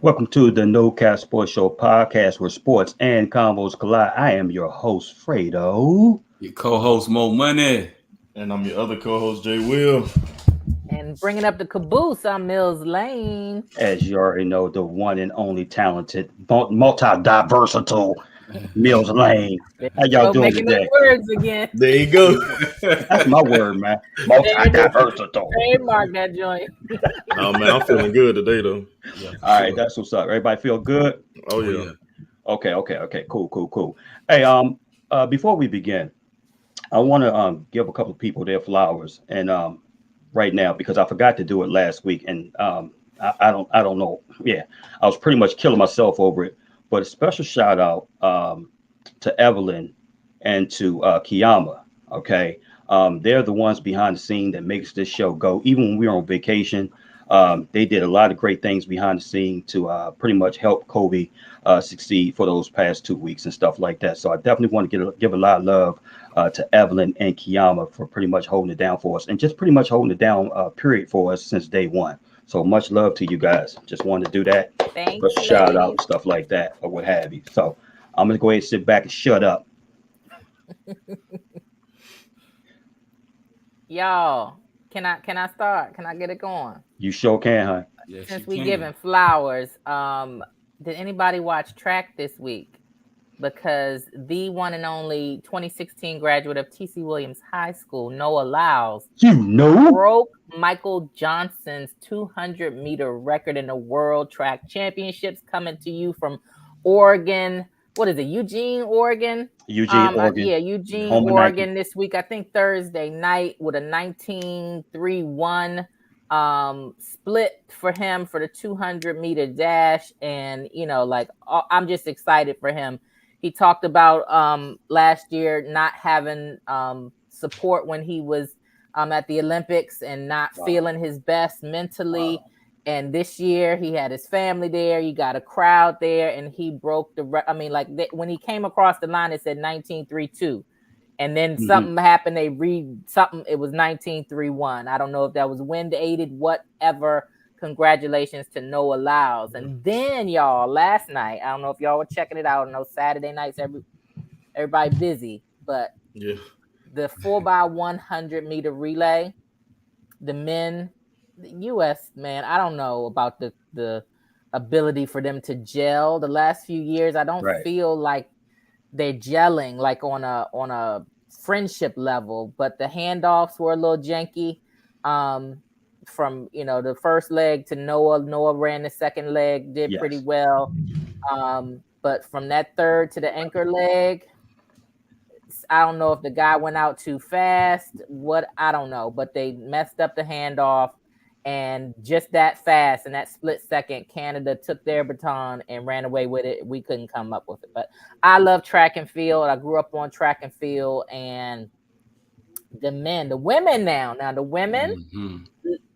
Welcome to the No Cap Sports Show podcast where sports and combos collide. I am your host, Fredo. Your co-host, Mo Money. And I'm your other co-host, Jay Will. And bringing up the caboose on Mills Lane. As you already know, the one and only talented, multi-diversital Mills Lane. How y'all doing making today? Words again. There you go. That's my word, man. Multi-diversital. Trademark that joint. Oh, man, I'm feeling good today, though. Yeah, all right, that's what's up. Everybody feel good? Oh, yeah. Okay. Cool. Hey, before we begin, I want to give a couple of people their flowers, and right now because I forgot to do it last week, and I don't know. Yeah, I was pretty much killing myself over it. But a special shout out to Evelyn and to Kiyama. Okay, they're the ones behind the scene that makes this show go. Even when we're on vacation, they did a lot of great things behind the scene to pretty much help Kobe succeed for those past 2 weeks and stuff like that. So I definitely want to give a lot of love to Evelyn and Kiyama for pretty much holding it down for us and just pretty much holding it down, period, for us since day one. So much love to you guys. Just wanted to do that. Thank you. Shout out, stuff like that, or what have you. So I'm gonna go ahead and sit back and shut up. Y'all, can I start? Can I get it going? You sure can, huh? Yes, Since we giving flowers, did anybody watch track this week? Because the one and only 2016 graduate of T.C. Williams High School, Noah Lyles, broke Michael Johnson's 200-meter record in the World Track Championships, coming to you from Oregon. What is it? Eugene, Oregon? Oregon. Yeah, Eugene, Oregon this week. I think Thursday night with a 19.31 split for him for the 200-meter dash. And, I'm just excited for him. He talked about last year not having support when he was at the Olympics and not feeling his best mentally. Wow. And this year he had his family there. You got a crowd there, and he broke the. When he came across the line, it said 19.32, and then something happened. They read something. It was 19.31. I don't know if that was wind aided, whatever. Congratulations to Noah Lyles. And then, y'all, last night, I don't know if y'all were checking it out. I know Saturday nights, everybody busy, but yeah, the 4x100 meter relay, the men, the U.S., man, I don't know about the ability for them to gel. The last few years, I don't feel like they're gelling like on a friendship level, but the handoffs were a little janky. From the first leg to Noah ran the second leg, did pretty well, but from that third to the anchor leg, I don't know if the guy went out too fast, I don't know, but they messed up the handoff, and just that fast in that split second, Canada took their baton and ran away with it. We couldn't come up with it. But I love track and field. I grew up on track and field, and the women now the women,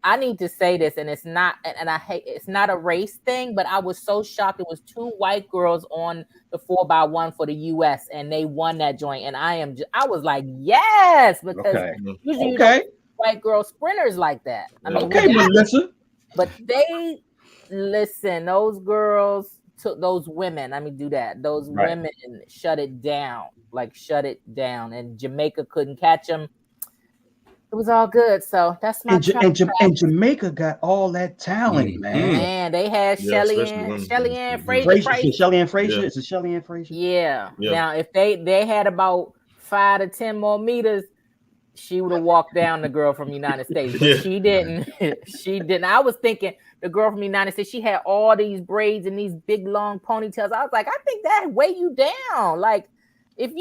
I need to say this, and it's not, and I hate, it's not a race thing, but I was so shocked. It was 2 white girls on the 4x1 for the U.S. and they won that joint. And I was like, yes, because usually you don't white girl sprinters like that. I mean, Melissa. But those girls took those women. Let me do that. Those women shut it down, and Jamaica couldn't catch them. It was all good. So that's my and Jamaica got all that talent, man. Man, they had Shelly Ann Frazier. Shelly Ann Frazier. Is it Shelly Ann Frazier? Yeah. Now, if they had about 5 to 10 more meters, she would have walked down the girl from the United States. But she didn't. She didn't. I was thinking the girl from the United States, she had all these braids and these big long ponytails. I was like, I think that weigh you down. Like, if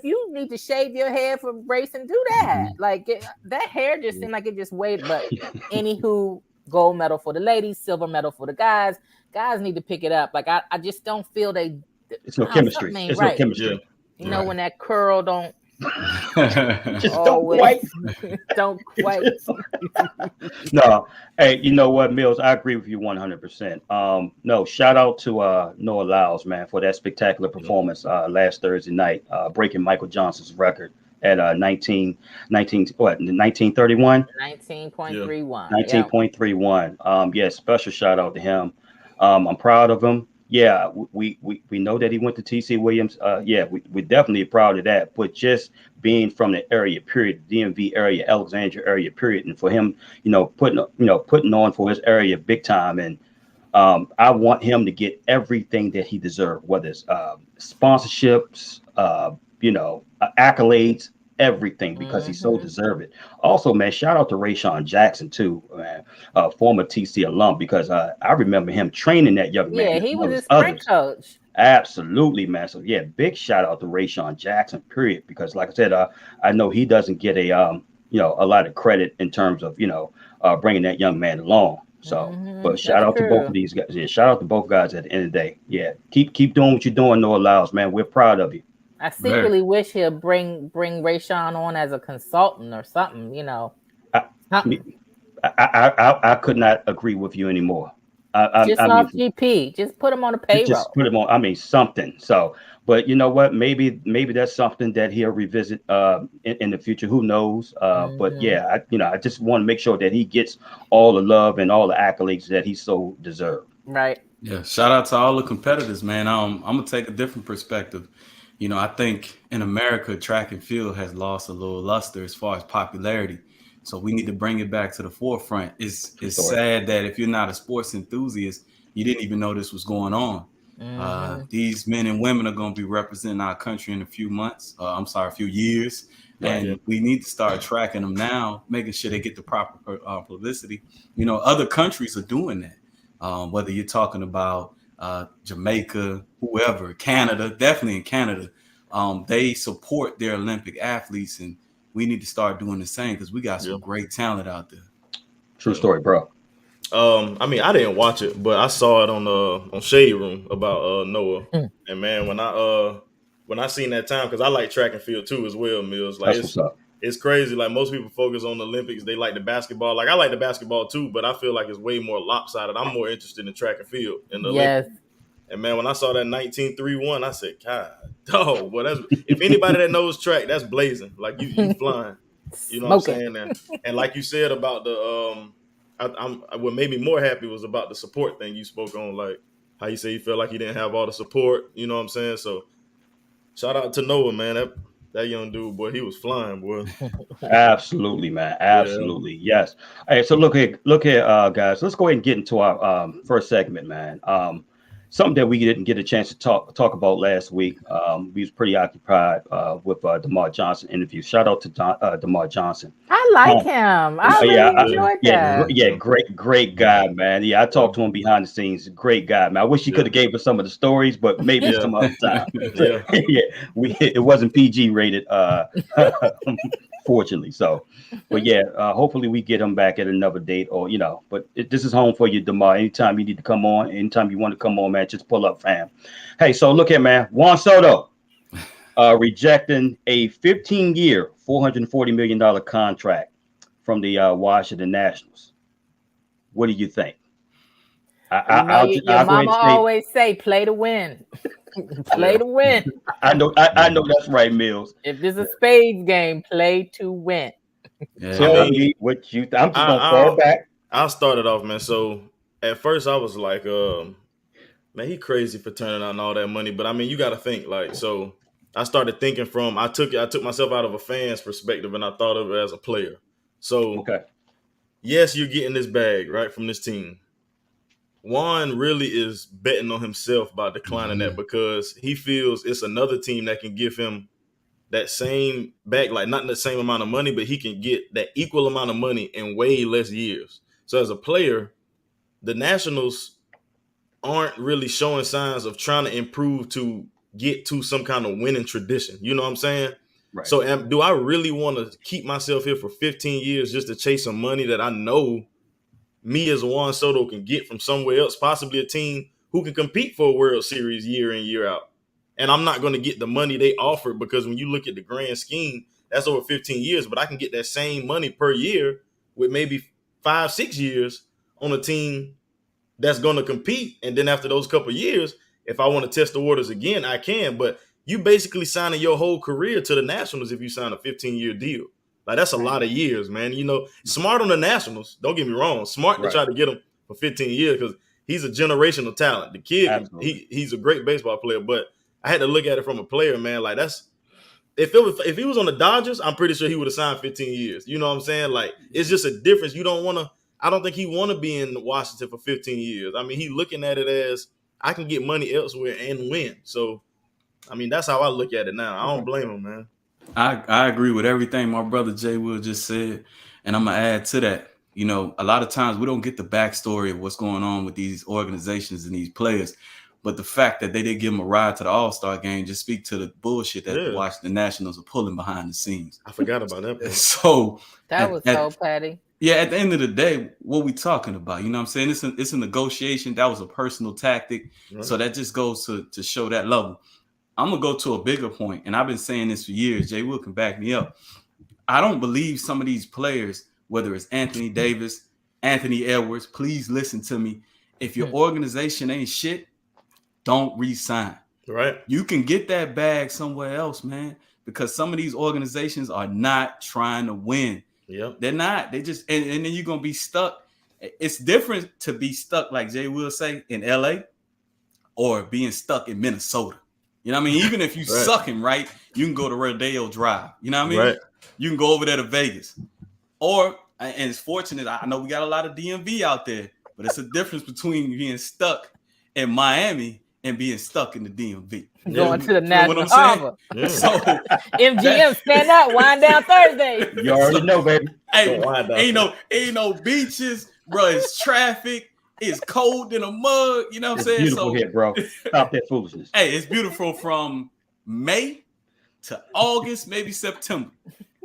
you need to shave your head for racing, do that. Mhm. Like that hair just seemed like it just weighed. But anywho, gold medal for the ladies, silver medal for the guys. Guys need to pick it up. Like I just don't feel they. It's no Something chemistry. ain't It's no right. Yeah. chemistry. You know Right. when that curl don't Just don't always quite. don't quite. No, hey, you know what, Mills? I agree with you 100%. No, shout out to Noah Lyles, man, for that spectacular Yeah. performance last Thursday night, breaking Michael Johnson's record at 1931. 19.31. Yeah. 19.31. Yeah, special shout out to him. I'm proud of him. Yeah, we know that he went to TC Williams. Yeah, we definitely proud of that. But just being from the area, period, DMV area, Alexandria area, period, and for him, putting on for his area big time, and I want him to get everything that he deserves, whether it's sponsorships, accolades, everything, because he so Mm-hmm. deserve it. Also, man, shout out to Rayshawn Jackson too, man, former TC alum, because I remember him training that young man Yeah, as he was well a as sprint others. coach. Absolutely, man. So yeah, big shout out to Rayshawn Jackson, period. Because like I said, I know he doesn't get a lot of credit in terms of bringing that young man along. So, but shout That's out to both of true. these guys. Yeah, shout out to both guys at the end of the day. Yeah, keep doing what you're doing, Noah Lyles, man. We're proud of you. I Very. secretly wish he'll bring Rayshawn on as a consultant or something, I, something. I could not agree with you anymore. Just I mean, off GP. Just put him on the just payroll. put him on. I mean, something. So, but you know what? Maybe that's something that he'll revisit in the future. Who knows? But Hmm. yeah, I just want to make sure that he gets all the love and all the accolades that he so deserves. Right. Yeah, shout out to all the competitors, man. I'm gonna take a different perspective. I think in America, track and field has lost a little luster as far as popularity. So we need to bring it back to the forefront. True It's story. sad that if you're not a sports enthusiast, you didn't even know this was going on. Hmm. These men and women are going to be representing our country in a few months. I'm sorry, a few years, Right. Yeah. and we need to start tracking them now, making sure they get the proper publicity. Other countries are doing that. Whether you're talking about Jamaica, whoever, Canada, definitely in Canada, they support their Olympic athletes, and we need to start doing the same because we got Yeah. some great talent out there. True Yeah. story, bro. I mean, I didn't watch it, but I saw it on Shade Room about Noah. And man, when I seen that time, because I like track and field too as well, Mills. Like That's what's up. it's crazy. Like most people focus on the Olympics, they like the basketball. Like I like the basketball too, but I feel like it's way more lopsided. I'm more interested in track and field in the Olympics. Yes. And man, when I saw that 1931, I said, God, dog, boy, that's if anybody that knows track, that's blazing. Like you flying. You know what I'm Smoking. saying? And like you said about the what made me more happy was about the support thing you spoke on, like how you say you felt like you didn't have all the support. You know what I'm saying? So shout out to Noah, man. That young dude, boy, he was flying, boy. Absolutely, man. Yeah, Absolutely. Yes. Hey, so look here, guys. Let's go ahead and get into our first segment, man. Something that we didn't get a chance to talk about last week. We was pretty occupied with DeMar Johnson interview. Shout out to DeMar Johnson. I like Um, him. I yeah, really enjoyed that. yeah, great guy, man. Yeah, I talked to him behind the scenes. Great guy, man. I wish he yeah, could have gave us some of the stories, but maybe yeah, some other time. yeah. Yeah, it wasn't PG rated, fortunately. So, but yeah, hopefully we get him back at another date, or But this is home for you, Demar. Anytime you need to come on, anytime you want to come on, man, just pull up, fam. Hey, so look here, man. Juan Soto rejecting a 15-year, $440 million contract from the Washington Nationals. What do you think? Your I'll go ahead mama and say always say, "Play to win." Play to win. I know that's right, Mills. If this is a spades game, play to win. Yeah, I Tell man. mean, me what you. I'm just I, gonna fall I'll back. I'll start it off, man. So at first I was like, man, he crazy for turning out all that money. But I mean, you got to think like so. I started thinking from I took myself out of a fan's perspective and I thought of it as a player. So Okay. yes, you're getting this bag right from this team. Juan really is betting on himself by declining that Mhm. because he feels it's another team that can give him that same bag, like not the same amount of money, but he can get that equal amount of money in way less years. So as a player, the Nationals aren't really showing signs of trying to improve to get to some kind of winning tradition. You know what I'm saying? Right. So do I really want to keep myself here for 15 years just to chase some money that I know me as Juan Soto can get from somewhere else, possibly a team who can compete for a World Series year in, year out? And I'm not going to get the money they offered, because when you look at the grand scheme, that's over 15 years, but I can get that same money per year with maybe 5-6 years on a team that's going to compete. And then after those couple of years, if I want to test the waters again, I can. But you basically signing your whole career to the Nationals if you sign a 15-year deal. Like, that's a lot of years, man. You know, smart on the Nationals. Don't get me wrong. Smart to try to get him for 15 years, because he's a generational talent. The kid, he's a great baseball player. But I had to look at it from a player, man. Like, that's if he was on the Dodgers, I'm pretty sure he would have signed 15 years. You know what I'm saying? Like, it's just a difference. You don't want to. I don't think he want to be in Washington for 15 years. I mean, he looking at it as, I can get money elsewhere and win. So, I mean, that's how I look at it now. I don't blame him, man. I agree with everything my brother Jay Will just said, and I'm gonna add to that. You know, a lot of times we don't get the backstory of what's going on with these organizations and these players, but the fact that they did give him a ride to the All-Star game just speak to the bullshit that the Washington Nationals are pulling behind the scenes. I forgot about that part. So that was so petty. Yeah, at the end of the day, what we talking about? You know what I'm saying? It's a negotiation. That was a personal tactic. Right. So that just goes to show that level. I'm going to go to a bigger point, and I've been saying this for years. Jay Will can back me up. I don't believe some of these players, whether it's Anthony Davis, Anthony Edwards, please listen to me. If your organization ain't shit, don't re-sign. Right. You can get that bag somewhere else, man, because some of these organizations are not trying to win. Yeah, they're not. They just and then you're gonna be stuck. It's different to be stuck, like Jay will say, in LA or being stuck in Minnesota. You know what I mean? Even if you sucking, right, you can go to Rodeo Drive. You know what I mean? Right. You can go over there to Vegas. Or, and it's fortunate, I know we got a lot of DMV out there, but it's a difference between being stuck in Miami and being stuck in the DMV. Going to the National Harbor. Yeah. So MGM, stand up, wind down Thursday. You already know, baby. Hey, ain't no beaches, bro. It's traffic. It's cold in a mug. You know what I'm saying? Beautiful here, bro. Stop that foolishness. Hey, it's beautiful from May to August, maybe September.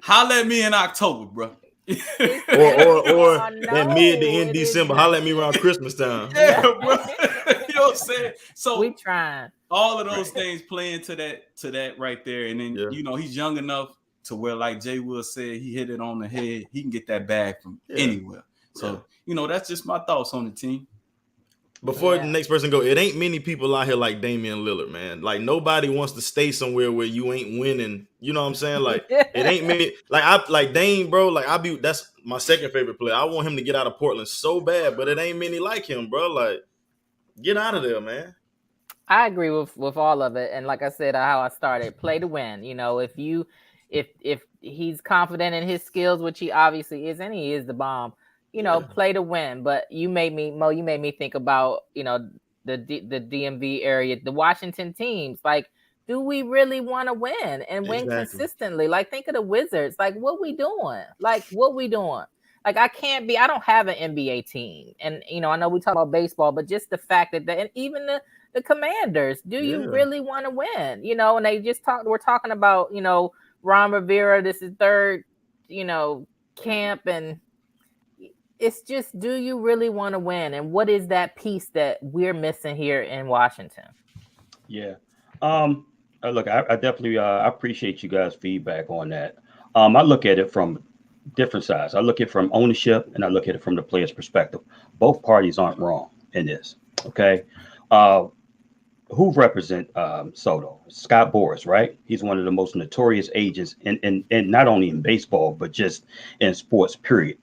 Holla at me in October, bro. or that mid to end December. Holla at me around Christmas time. Yeah, bro. You know what I'm saying? So we trying. All of those things play into that right there. And then you know, he's young enough to where, like Jay Will said, he hit it on the head. He can get that bag from anywhere. So you know, that's just my thoughts on the team. Before the next person go, it ain't many people out here like Damian Lillard, man. Like, nobody wants to stay somewhere where you ain't winning. You know what I'm saying? Like, it ain't many. Like Dame, bro. Like, that's my second favorite player. I want him to get out of Portland so bad, but it ain't many like him, bro. Like, get out of there, man. I agree with all of it, and like I said, how I started, play to win. You know, if he's confident in his skills, which he obviously is, and he is the bomb. You know, play to win. But you made me think about, you know, the DMV area, the Washington teams. Like, do we really want to win and win consistently? Like, think of the Wizards. Like, what we doing? Like, I don't have an NBA team. And, you know, I know we talk about baseball, but just the fact that and even the Commanders, do you really want to win? You know, and we're talking about, you know, Ron Rivera, this is third, you know, camp, and it's just, do you really want to win? And what is that piece that we're missing here in Washington? Yeah. Look, I definitely I appreciate you guys' feedback on that. I look at it from different sides. I look at it from ownership, and I look at it from the player's perspective. Both parties aren't wrong in this. Okay. Who represent Soto? Scott Boras, right? He's one of the most notorious agents in not only in baseball, but just in sports, period.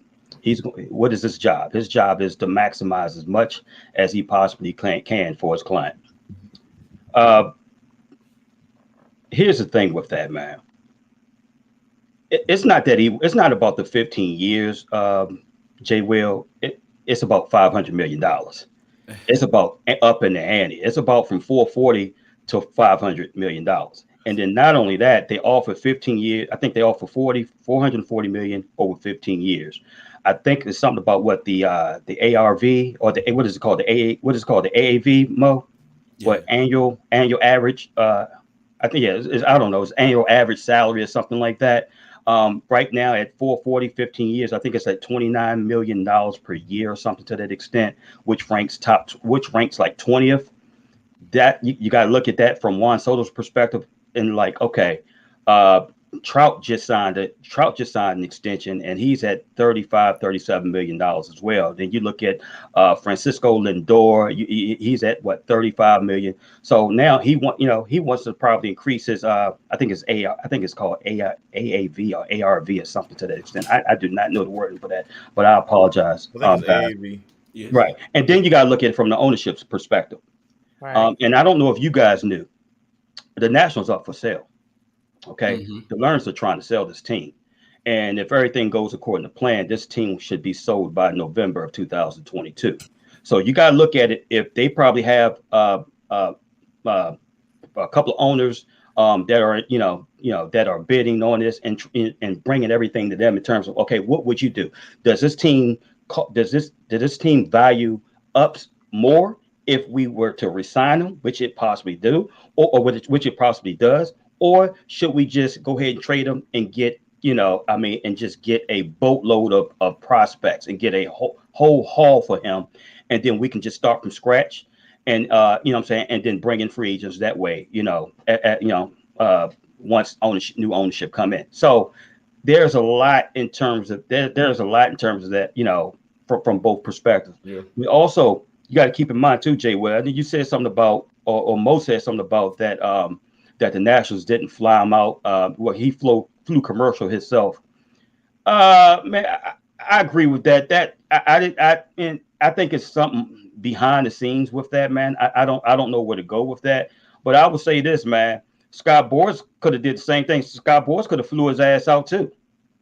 What is his job? His job is to maximize as much as he possibly can for his client. Here's the thing with that, man. It's not about the 15 years, Jay Will. It's about $500 million. It's about up in the ante. It's about from 440 to $500 million. And then not only that, they offer 15 years. I think they offer 440 million over 15 years. I think it's something about what the ARV or what is it called? The AAV, Mo? Yeah. What annual average I think I don't know, his annual average salary or something like that. Right now at 440, 15 years, I think it's at $29 million per year or something to that extent, which ranks like 20th. That you got to look at that from Juan Soto's perspective and like, okay, uh, Trout just signed an extension and he's at 35, $37 million as well. Then you look at Francisco Lindor, he's at what, 35 million. So now he wants to probably increase his I think it's called AAV or ARV or something to that extent. I do not know the wording for that, but I apologize. I think it's Guys. AAV. Yes. Right. And then you got to look at it from the ownership's perspective. Right. And I don't know if you guys knew, the Nationals up for sale. Okay, Mm-hmm. the Learns are trying to sell this team, and if everything goes according to plan, this team should be sold by November of 2022. So you got to look at it. If they probably have a couple of owners that are that are bidding on this and bringing everything to them in terms of, okay, what would you do? Does this team value up more if we were to resign them, which it possibly do, or which it possibly does, or should we just go ahead and trade them and get, and just get a boatload of prospects and get a whole haul for him, and then we can just start from scratch, and and then bring in free agents that way, once new ownership come in. So there's a lot in terms of that, from both perspectives. Yeah. We also, you got to keep in mind too, Jay. Well, I think you said something about, or Mo said something about that, that the Nationals didn't fly him out. He flew commercial himself. Man, I agree with that. I think it's something behind the scenes with that, man. I don't know where to go with that. But I would say this, man. Scott Boras could have did the same thing. Scott Boras could have flew his ass out too.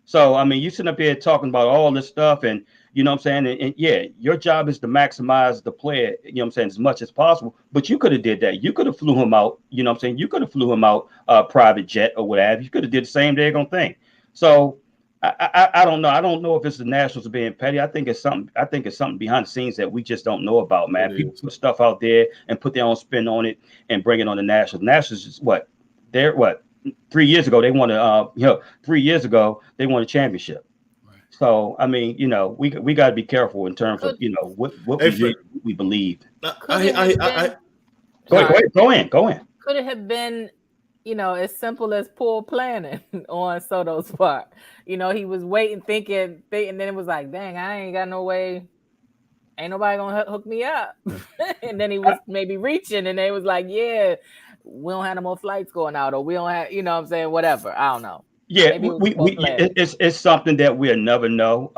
So I mean, you sitting up here talking about all this stuff, and you know what I'm saying, and yeah, your job is to maximize the player, as much as possible. But you could have did that. You could have flew him out. You know what I'm saying. You could have flew him out private jet or whatever. You could have did the same daggone thing. So I don't know. I don't know if it's the Nationals being petty. I think it's something behind the scenes that we just don't know about, man. People put stuff out there and put their own spin on it and bring it on the Nationals. Nationals is what? They're what? 3 years ago they won 3 years ago they won a championship. Right. So I mean, we got to be careful in terms of what we believe. Go ahead. Could it have been, as simple as poor planning on Soto's part? He was waiting, thinking, and then it was like, dang, I ain't got no way. Ain't nobody gonna hook me up. And then he was maybe reaching, and they was like, yeah, we don't have no more flights going out, or we don't have, what I'm saying, whatever. I don't know. Yeah, it's something that we'll never know.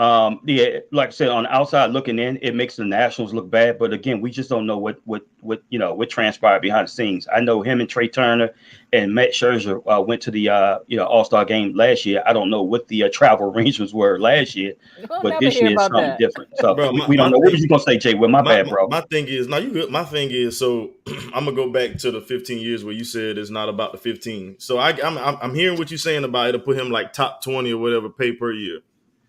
Like I said, on the outside looking in, it makes the Nationals look bad. But again, we just don't know what transpired behind the scenes. I know him and Trey Turner and Matt Scherzer went to the All-Star game last year. I don't know what the travel arrangements were last year, but this year is something different. So bro, we don't know. What was you gonna say, Jay? Well, my bad, bro. My thing is, you good. My thing is, so I'm gonna go back to the 15 years where you said it's not about the 15. So I'm hearing what you're saying about it. Put him like top 20 or whatever pay per year.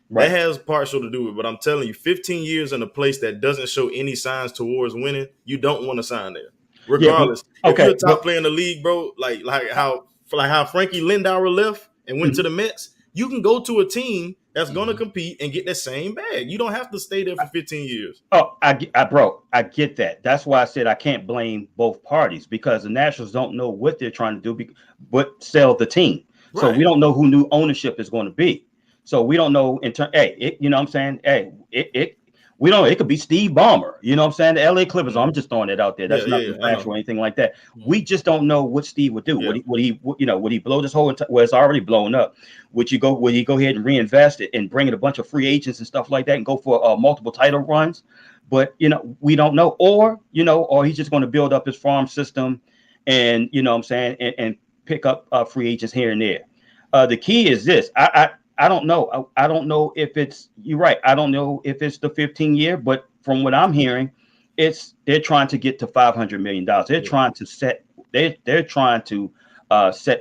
Right. That has partial to do with it, but I'm telling you, 15 years in a place that doesn't show any signs towards winning, you don't want to sign there. Regardless, if you're a top player in the league, bro, like how Frankie Lindauer left and went to the Mets, you can go to a team that's going to compete and get that same bag. You don't have to stay there for 15 years. Oh, I get that. That's why I said I can't blame both parties, because the Nationals don't know what they're trying to do, but sell the team. Right. So we don't know who new ownership is going to be. So we don't know in turn. Hey, you know what I'm saying? Hey, we don't. It could be Steve Ballmer. You know what I'm saying? The LA Clippers. I'm just throwing it out there. That's not factual or anything like that. We just don't know what Steve would do. Yeah. Would he blow this whole? Well, it's already blown up. Would he go ahead and reinvest it and bring in a bunch of free agents and stuff like that and go for multiple title runs? But we don't know. Or he's just going to build up his farm system, and what I'm saying, and pick up free agents here and there. The key is this. I don't know. I don't know if it's, you're right. I don't know if it's the 15 year, but from what I'm hearing, they're trying to get to $500 million. They're trying to set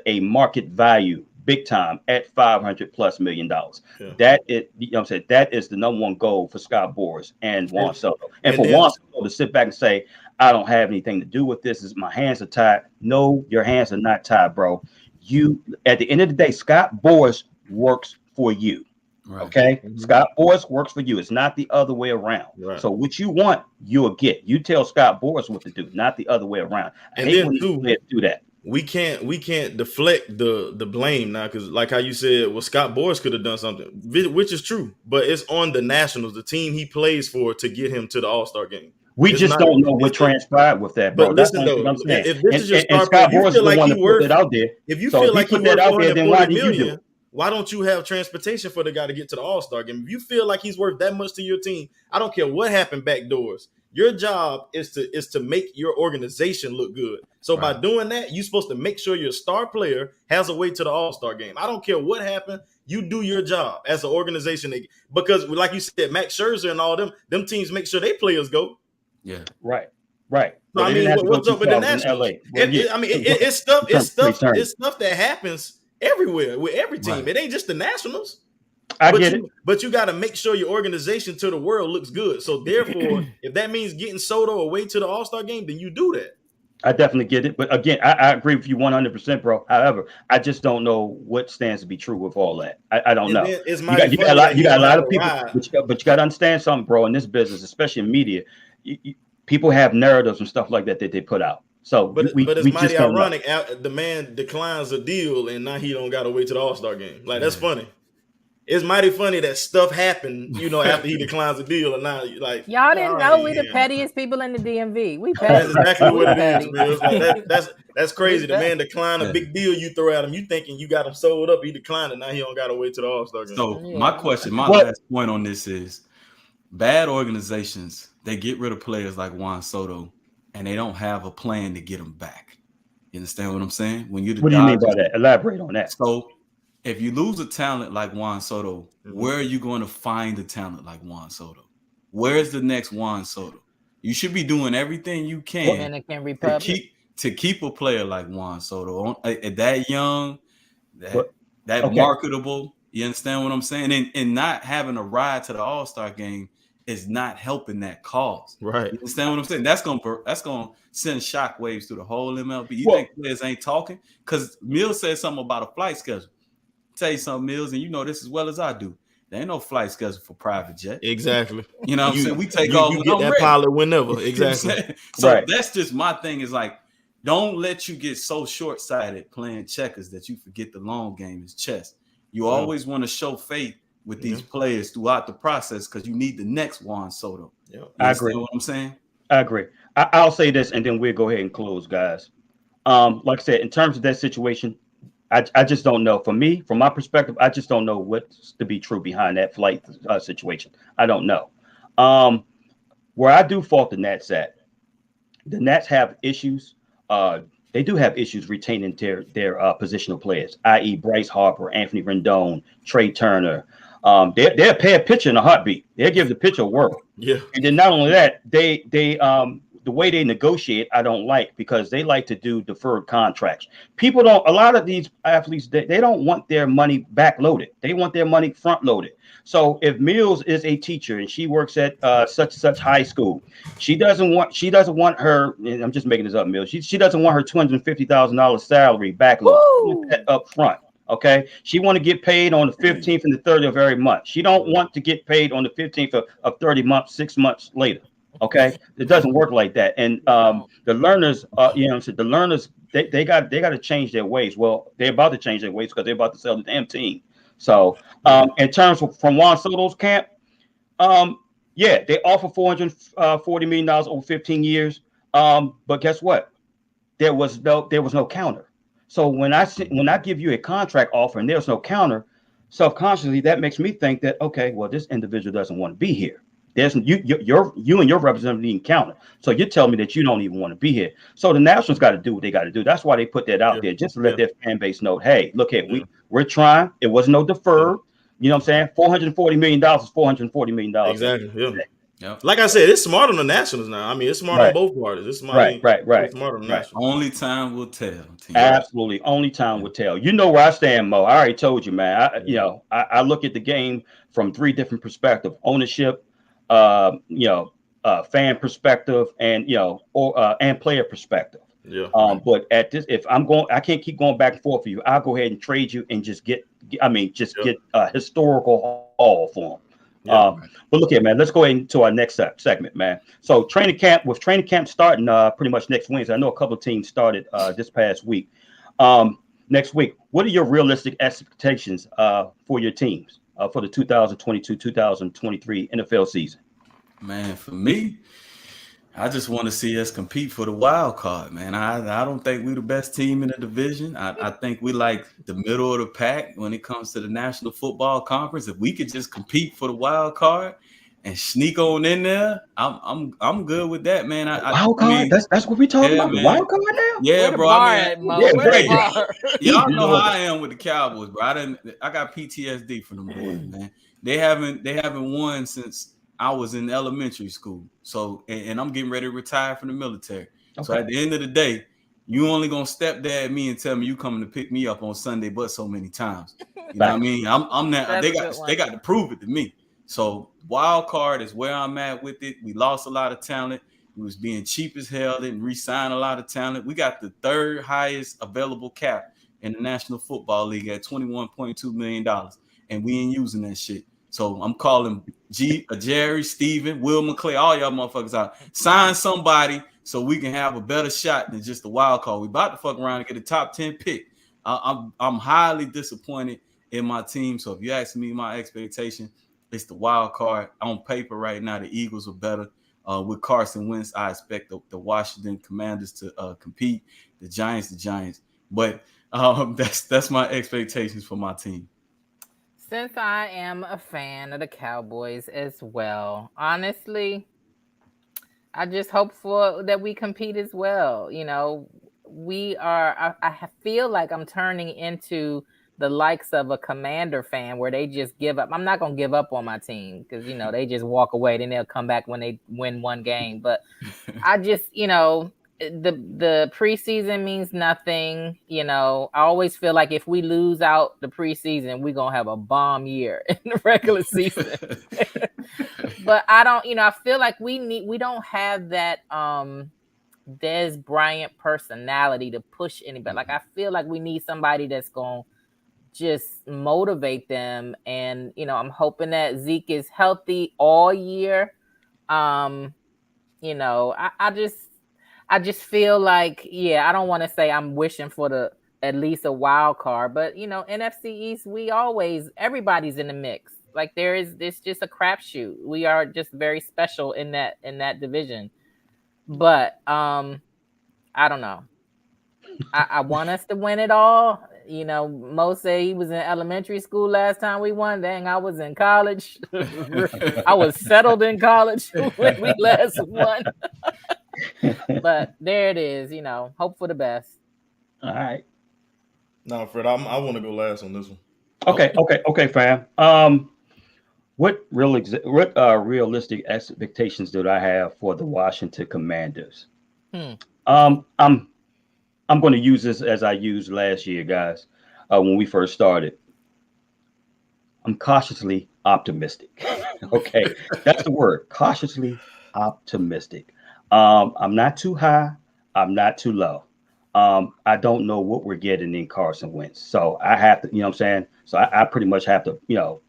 a market value big time at $500+ million. Yeah. That is, you know what I'm saying, that is the number one goal for Scott Boras and Juan Soto. And for then, Juan Soto to sit back and say, I don't have anything to do with this, is my hands are tied. No, your hands are not tied, bro. You, at the end of the day, Scott Boras works for you. Right. Okay, Scott Boras works for you. It's not the other way around. Right. So what you want, you'll get. You tell Scott Boras what to do, not the other way around. I hate when you do that. We can't deflect the blame now, because like how you said, well, Scott Boras could have done something, which is true, but it's on the Nationals, the team he plays for, to get him to the All-Star game. We just don't know what transpired with that, bro. But listen, though, if this is your star Scott player, Boras is the one to put that out there. If you feel like he put that out there, then why do you do it? Why don't you have transportation for the guy to get to the All-Star game? If you feel like he's worth that much to your team, I don't care what happened back doors. Your job is to make your organization look good. So by doing that, you're supposed to make sure your star player has a way to the All-Star game. I don't care what happened. You do your job as an organization, because like you said, Max Scherzer and all them teams make sure their players go. Yeah. Right. So, I mean, what's up with the Nationals? It's stuff that happens everywhere with every team. Right. It ain't just the Nationals. I get it. But you got to make sure your organization to the world looks good. So therefore, if that means getting Soto away to the All-Star game, then you do that. I definitely get it. But again, I agree with you 100%, bro. However, I just don't know what stands to be true with all that. I don't know. You got a lot of people, but you got to understand something, bro, in this business, especially in media. People have narratives and stuff like that they put out. So, but it's mighty ironic. The man declines a deal, and now he don't got to wait to the All-Star game. Like, that's funny. It's mighty funny that stuff happened, after he declines a deal, and now like y'all didn't know we the pettiest people in the DMV. We petty. That's exactly what it is, man. Like, that's crazy. The man declined a big deal you throw at him. You thinking you got him sold up? He declined it. Now he don't got to wait to the All-Star game. So my last point on this is: bad organizations, they get rid of players like Juan Soto, and they don't have a plan to get them back. You understand what I'm saying? When you what do you mean by that? Elaborate on that. So if you lose a talent like Juan Soto, where are you going to find a talent like Juan Soto? Where's the next Juan Soto? You should be doing everything you can to keep a player like Juan Soto that young, that marketable. You understand what I'm saying? And not having a ride to the All-Star game is not helping that cause. Right. You understand what I'm saying? That's gonna send shockwaves through the whole MLB. You think players ain't talking? Because Mills said something about a flight schedule. Tell you something, Mills, and you know this as well as I do. There ain't no flight schedule for private jet. Exactly. You know what I'm saying? We take off. You get that pilot whenever. Exactly. So that's just my thing. Is like, don't let you get so short-sighted playing checkers that you forget the long game is chess. You always want to show faith with these players throughout the process, because you need the next Juan Soto. Yeah. I agree. What I'm saying? I agree. I'll say this, and then we'll go ahead and close, guys. Like I said, in terms of that situation, I just don't know. For me, from my perspective, I just don't know what's to be true behind that flight situation. I don't know. Where I do fault the Nats at, the Nats have issues. They do have issues retaining their positional players, i.e. Bryce Harper, Anthony Rendon, Trey Turner. They'll pay a pitcher in a heartbeat. They'll give the pitcher a whirl. Yeah. And then not only that, they the way they negotiate, I don't like, because they like to do deferred contracts. People don't, a lot of these athletes, they don't want their money backloaded. They want their money front loaded. So if Mills is a teacher and she works at such high school, she doesn't want her, and I'm just making this up, Mills. She doesn't want her $250,000 salary backloaded up front. Okay, she want to get paid on the 15th and the 30th of every month. She don't want to get paid on the 15th of 30 months, 6 months later. Okay, it doesn't work like that. And the learners, the learners, they got to change their ways. Well, they're about to change their ways because they're about to sell the damn team. So, in terms of from Juan Soto's camp, they offer $440 million over 15 years. But guess what? There was no counter. So when I give you a contract offer and there's no counter, subconsciously that makes me think that, okay, well, this individual doesn't want to be here. There's you and your representative need counter. So you're telling me that you don't even want to be here. So the Nationals got to do what they got to do. That's why they put that out there, just to let their fan base know, hey, look here, we're trying. It was no deferred. You know what I'm saying? $440 million is $440 million. Exactly. Yeah. Yep. Like I said, it's smart on the Nationals now. I mean, it's smart on Right, both parties. It's smart. I right, mean, right, it's right, smart on the right. Nationals. Only time will tell. T. Right. Absolutely. Only time Yeah. will tell. You know where I stand, Mo. I already told you, man. Mhm. I look at the game from three different perspectives: ownership, you know, fan perspective, and and player perspective. Yeah. Right. But at this, if I'm going, I can't keep going back and forth for you. I'll go ahead and trade you and just just Yeah. get a historical haul for them. Yeah. Right. But look here, man. Let's go into our next segment, man. So training camp starting pretty much next Wednesday. I know a couple of teams started this past week. Next week, what are your realistic expectations for your teams for the 2022-2023 NFL season? Man, for me, I just want to see us compete for the wild card, man. I don't think we're the best team in the division. I think we like the middle of the pack when it comes to the National Football Conference. If we could just compete for the wild card and sneak on in there, I'm good with that, man. The wild I card? mean, That's what we talking yeah, about. The man. wild card now? Yeah, Where the bro. I bar mean, at, Mo? Yeah, Where the right. bar? y'all know how Lord. I am with the Cowboys, bro. I got PTSD from them boys, man. They haven't won since I was in elementary school. So and I'm getting ready to retire from the military. So Okay. at the end of the day, you only gonna step there at me and tell me you coming to pick me up on Sunday, but so many times. You know what I Facts. mean? I'm not. That's They a got good they one. got to prove it to me. So wild card is where I'm at with it. We lost a lot of talent. We was being cheap as hell. Didn't re-sign a lot of talent. We got the third highest available cap in the National Football League at $21.2 million, and we ain't using that shit. So I'm calling Jerry, Steven, Will McClay, all y'all motherfuckers out. Sign somebody so we can have a better shot than just the wild card. We about to fuck around and get a top 10 pick. I'm highly disappointed in my team. So if you ask me my expectation, it's the wild card. On paper right now, the Eagles are better. With Carson Wentz, I expect the Washington Commanders to compete. The Giants. But that's my expectations for my team. Since I am a fan of the Cowboys as well, honestly, I just hope for that we compete as well. We are. I feel like I'm turning into the likes of a Commander fan, where they just give up. I'm not gonna give up on my team because they just walk away. Then they'll come back when they win one game. But I just, the preseason means nothing. I always feel like if we lose out the preseason, we're gonna have a bomb year in the regular season. But I don't, I feel like we don't have that Des Bryant personality to push anybody. Like I feel like we need somebody that's gonna just motivate them. And I'm hoping that Zeke is healthy all year. Um, I just feel like, yeah, I don't want to say I'm wishing for the at least a wild card, but NFC East, everybody's in the mix. Like it's just a crapshoot. We are just very special in that division. But I don't know. I want us to win it all. Mo said he was in elementary school last time we won. Dang, I was in college. I was settled in college when we last won. But there it is. Hope for the best. All right. No, Fred, I want to go last on this one. Okay. Okay. Okay, fam. What realistic expectations did I have for the Washington Commanders? Hmm. Um, I'm I'm going to use this as I used last year, guys, when we first started. I'm cautiously optimistic. Okay, that's the word. Cautiously optimistic. I'm not too high. I'm not too low. I don't know what we're getting in Carson Wentz, so I have to, what I'm saying. So I pretty much have to,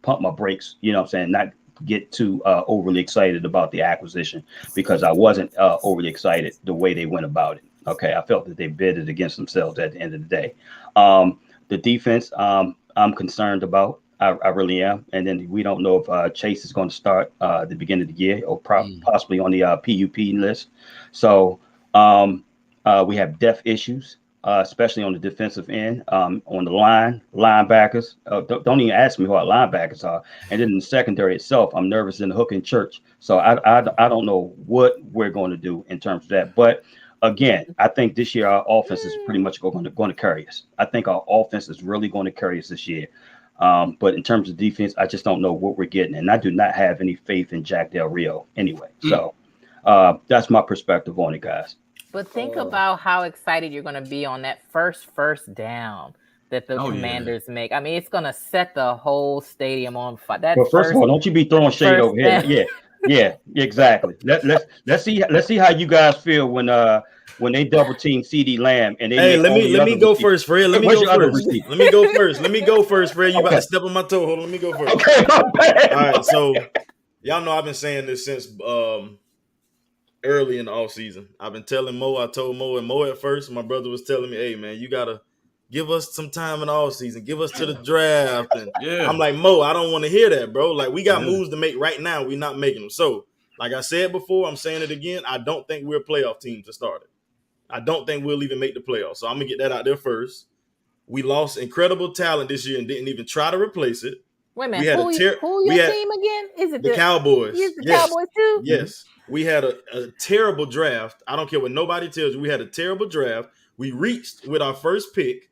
pump my brakes. What I'm saying, not get too overly excited about the acquisition because I wasn't overly excited the way they went about it. Okay, I felt that they bid it against themselves at the end of the day. The defense, I'm concerned about. I really am. And then we don't know if Chase is going to start the beginning of the year or possibly on the PUP list. So we have depth issues, especially on the defensive end, on the linebackers. Don't even ask me who our linebackers are. And then in the secondary itself, I'm nervous in the hook in church. So I don't know what we're going to do in terms of that. But again, I think this year our offense is pretty much going to carry us. I think our offense is really going to carry us this year. But in terms of defense, I just don't know what we're getting, and I do not have any faith in Jack Del Rio anyway. So that's my perspective on it, guys. But think about how excited you're going to be on that first down that the Commanders make. I mean, it's going to set the whole stadium on fire. Well, first of all, don't you be throwing shade over here. Yeah, exactly. Let's see how you guys feel when they double team CD Lamb and they let me go first, Fred. Let me go first, Fred. You about to step on my toe. Hold on, let me go first. Okay, all right. So y'all know I've been saying this since early in the off season. I've been telling Mo. I told Mo, and Mo at first, my brother was telling me, "Hey man, you gotta give us some time in the off season. Give us to the draft." And I'm like, Mo, I don't want to hear that, bro. Like, we got moves to make right now. We're not making them. So, like I said before, I'm saying it again. I don't think we're a playoff team to start it. I don't think we'll even make the playoffs. So I'm gonna get that out there first. We lost incredible talent this year and didn't even try to replace it. Wait a minute, who your team again? Is it the Cowboys? Is the Cowboys too? Yes. We had a terrible draft. I don't care what nobody tells you. We had a terrible draft. We reached with our first pick.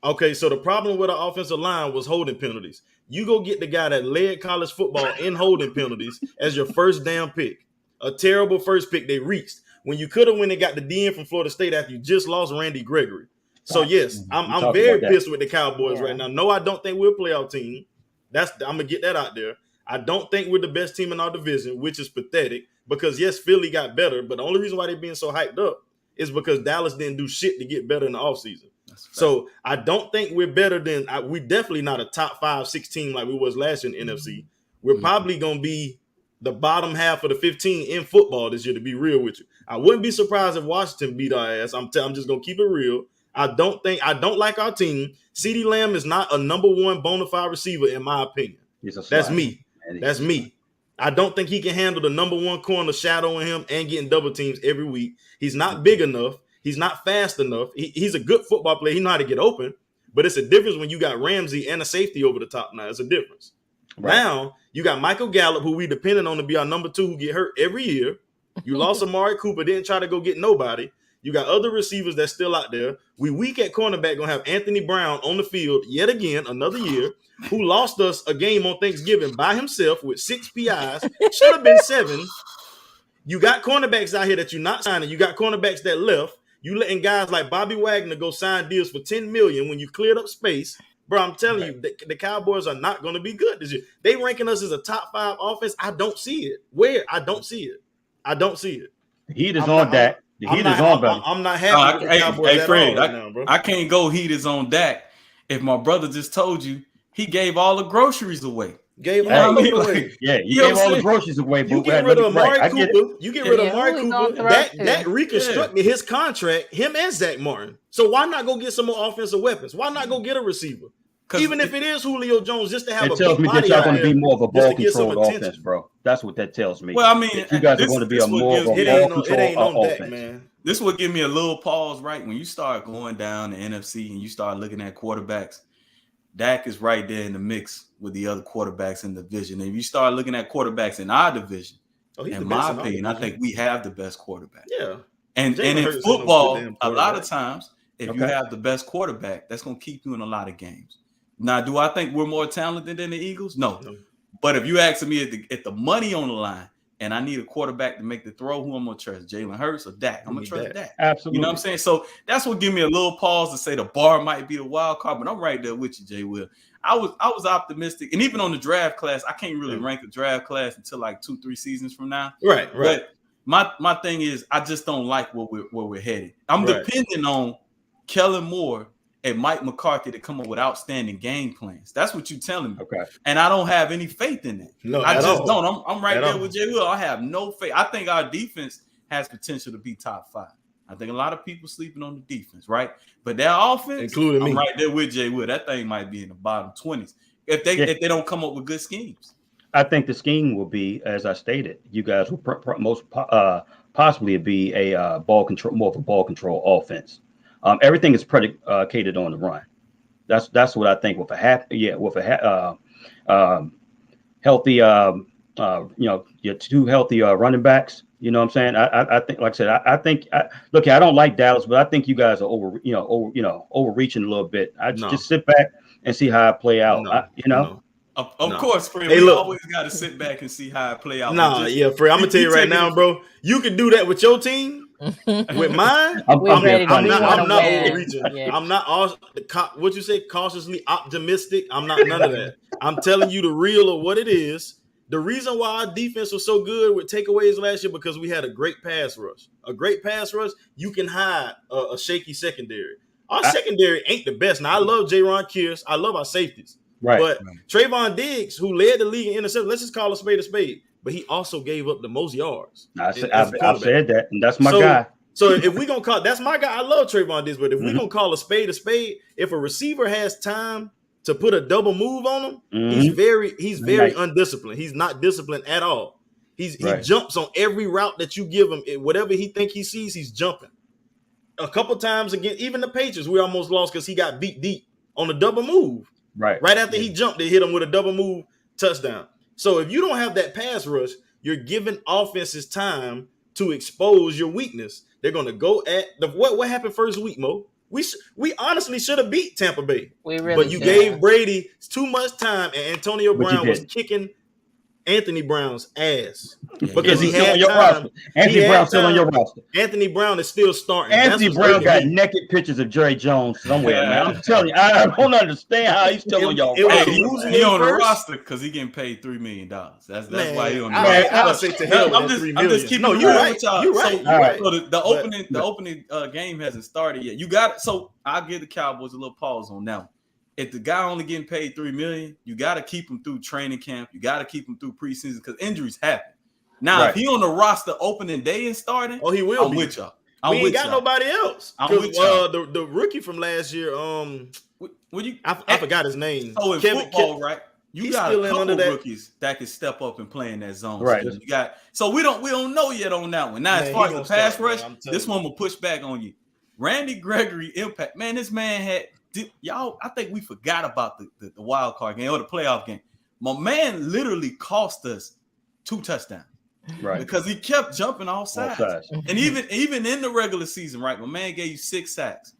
Okay, so the problem with our offensive line was holding penalties. You go get the guy that led college football in holding penalties as your first damn pick. A terrible first pick they reached when you could have went and got the DN from Florida State after you just lost Randy Gregory. So yes, I'm very pissed with the Cowboys right now. No, I don't think we're a playoff team. I'm gonna get that out there. I don't think we're the best team in our division, which is pathetic because yes, Philly got better, but the only reason why they're being so hyped up is because Dallas didn't do shit to get better in the offseason. So I don't think we're better than we're definitely not a top 5-6 team like we was last year in the NFC. We're probably gonna be the bottom half of the 15 in football this year, to be real with you. I wouldn't be surprised if Washington beat our ass. I'm just gonna keep it real. I don't like our team. CeeDee Lamb is not a number one bona fide receiver, in my opinion. That's me. That's me. I don't think he can handle the number one corner shadowing him and getting double teams every week. He's not big enough. He's not fast enough. He's a good football player. He know how to get open, but it's a difference when you got Ramsey and a safety over the top now. It's a difference. Right. Now, you got Michael Gallup, who we depended on to be our number 2, who get hurt every year. You lost Amari Cooper, didn't try to go get nobody. You got other receivers that's still out there. We weak at cornerback, going to have Anthony Brown on the field yet again, another year, who lost us a game on Thanksgiving by himself with 6 PIs. Should have been 7. You got cornerbacks out here that you're not signing. You got cornerbacks that left. You letting guys like Bobby Wagner go sign deals for $10 million when you cleared up space. Bro, I'm telling you, the Cowboys are not going to be good this year. They ranking us as a top 5 offense. I don't see it. Where? I don't see it. The heat is on Dak. The heat is on, baby. I'm not happy with the Cowboys at all right now, bro. I can't go heat is on Dak if my brother just told you he gave all the groceries away. Gave all of them away. Yeah, you gave all the groceries away. You get rid of Amari Cooper. You get rid of Amari Cooper. That reconstructed his contract, him and Zach Martin. So why not go get some more offensive weapons? Why not go get a receiver? Even if it is Julio Jones, just to have a big body. It tells me that y'all going to be more of a ball controlled offense, bro. That's what that tells me. Well, I mean, you guys are going to be a more of a ball controlled offense. Man. This would give me a little pause, right? When you start going down the NFC and you start looking at quarterbacks, Dak is right there in the mix with the other quarterbacks in the division. And if you start looking at quarterbacks in our division, in my opinion, I think we have the best quarterback. Yeah. And in football, a lot of times, if you have the best quarterback, that's going to keep you in a lot of games. Now, do I think we're more talented than the Eagles? No. But if you ask me at the money on the line and I need a quarterback to make the throw, who I'm going to trust, Jalen Hurts or Dak? I'm going to trust Dak. Absolutely. You know what I'm saying? So that's what give me a little pause to say the bar might be the wild card, but I'm right there with you, Jay Will. I was optimistic. And even on the draft class, I can't really rank a draft class until like 2-3 seasons from now. Right. But my thing is I just don't like where we're headed. I'm depending on Kellen Moore and Mike McCarthy to come up with outstanding game plans. That's what you're telling me. Okay. And I don't have any faith in that. No, I just don't. I'm right there with Jay Will. I have no faith. I think our defense has potential to be top 5. I think a lot of people sleeping on the defense, right? But their offense, including me, I'm right there with Jay Will. That thing might be in the bottom 20s if they don't come up with good schemes. I think the scheme will be, as I stated, you guys will most possibly be a ball control, more of a ball control offense. Everything is predicated on the run. That's what I think with healthy, your 2 healthy running backs. You know what I'm saying? I think, like I said, I think. Look, I don't like Dallas, but I think you guys are overreaching a little bit. Just sit back, and see how it play out. No, You know, no. Of Nah. course, Fred. Hey, We look. always got to sit back and see how it play out. Nah, yeah, Fred. I'm gonna tell you right now, bro. You can do that with your team. With mine, I'm being funny. I'm not win. overreaching. Yeah. I'm not what you say, cautiously optimistic. I'm not none of that. I'm telling you the real of what it is. The reason why our defense was so good with takeaways last year because we had a great pass rush. A great pass rush, you can hide a shaky secondary. Our secondary ain't the best. Now I love Jaron Kearse. I love our safeties. Right. But Trayvon Diggs, who led the league in interceptions, let's just call a spade. But he also gave up the most yards. I've said that, and that's my guy. So if we're gonna call, that's my guy. I love Trayvon Diggs, but if we're gonna call a spade, if a receiver has time to put a double move on him, he's very undisciplined. He's not disciplined at all. He jumps on every route that you give him. Whatever he think he sees, he's jumping. A couple times again, even the Patriots, we almost lost because he got beat deep on a double move. Right after he jumped, they hit him with a double move touchdown. So if you don't have that pass rush, you're giving offenses time to expose your weakness. They're going to go at what happened first week, Mo. We honestly should have beat Tampa Bay. But you gave Brady too much time, and Antonio Brown was kicking Anthony Brown's ass because he had your roster. Anthony Brown still on your roster. Anthony Brown is still starting. Anthony Brown got naked pictures of Jerry Jones somewhere, man. I'm telling you, I don't understand how he's still on your roster. He on the roster because he getting paid $3 million. That's why he on the roster. I say to hell with $3 million. I'm just keeping you're right. You're right. So the opening game hasn't started yet. You got it. So I'll give the Cowboys a little pause on that one. If the guy only getting paid $3 million, you got to keep him through training camp. You got to keep him through preseason because injuries happen. Now, if he on the roster opening day and starting, he will. I'm with y'all. We ain't got nobody else. I'm with y'all. The rookie from last year, I forgot his name. So in football, right? You got a couple rookies that can step up and play in that zone. Right. So we don't know yet on that one. Now, as far as the pass rush, this one will push back on you. Randy Gregory impact. Man, this man had. Y'all, I think we forgot about the wild card game or the playoff game. My man literally cost us 2 touchdowns, right? Because he kept jumping all sides. And even in the regular season, right? My man gave you 6 sacks.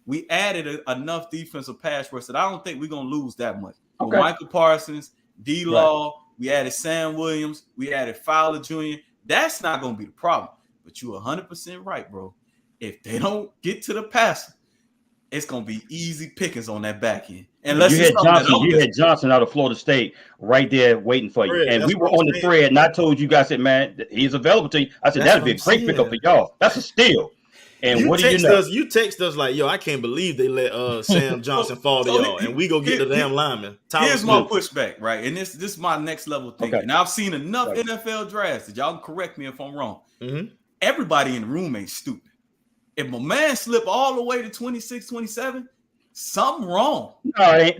We added enough defensive pass rush that I don't think we're gonna lose that much. Okay. Michael Parsons, D-Law, we added Sam Williams, we added Fowler Jr. That's not gonna be the problem. But you're 100% right, bro. If they don't get to the passer, it's gonna be easy pickings on that back end. Unless you had Johnson out of Florida State right there waiting for you. And we were on the thread, and I told you guys that, man, he's available to you. I said that'd be a great pickup for y'all. That's a steal. And what do you know? You text us like, yo, I can't believe they let Sam Johnson fall to y'all, and we go get the damn lineman. Here's my pushback, right? And this is my next level thing. Okay. Now I've seen enough NFL drafts that y'all can correct me if I'm wrong. Mm-hmm. Everybody in the room ain't stupid. If my man slip all the way to 26, 27, something wrong. No, that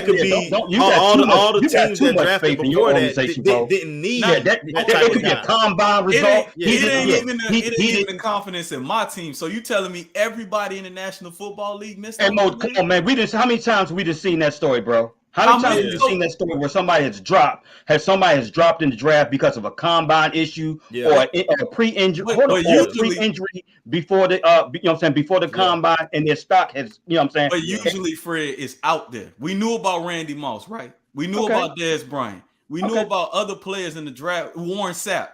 could be all the teams that drafted before that didn't need that. It could be a combine result. It ain't even confidence in my team. So you telling me everybody in the National Football League missed? Hey Mo, come on, man. How many times we just seen that story, bro? How many times have you seen that story where somebody has dropped in the draft because of a combine issue or a pre-injury, pre-injury before the before the combine, and their stock has, But usually, Fred, is out there. We knew about Randy Moss, right? We knew about Dez Bryant. We knew about other players in the draft. Warren Sapp.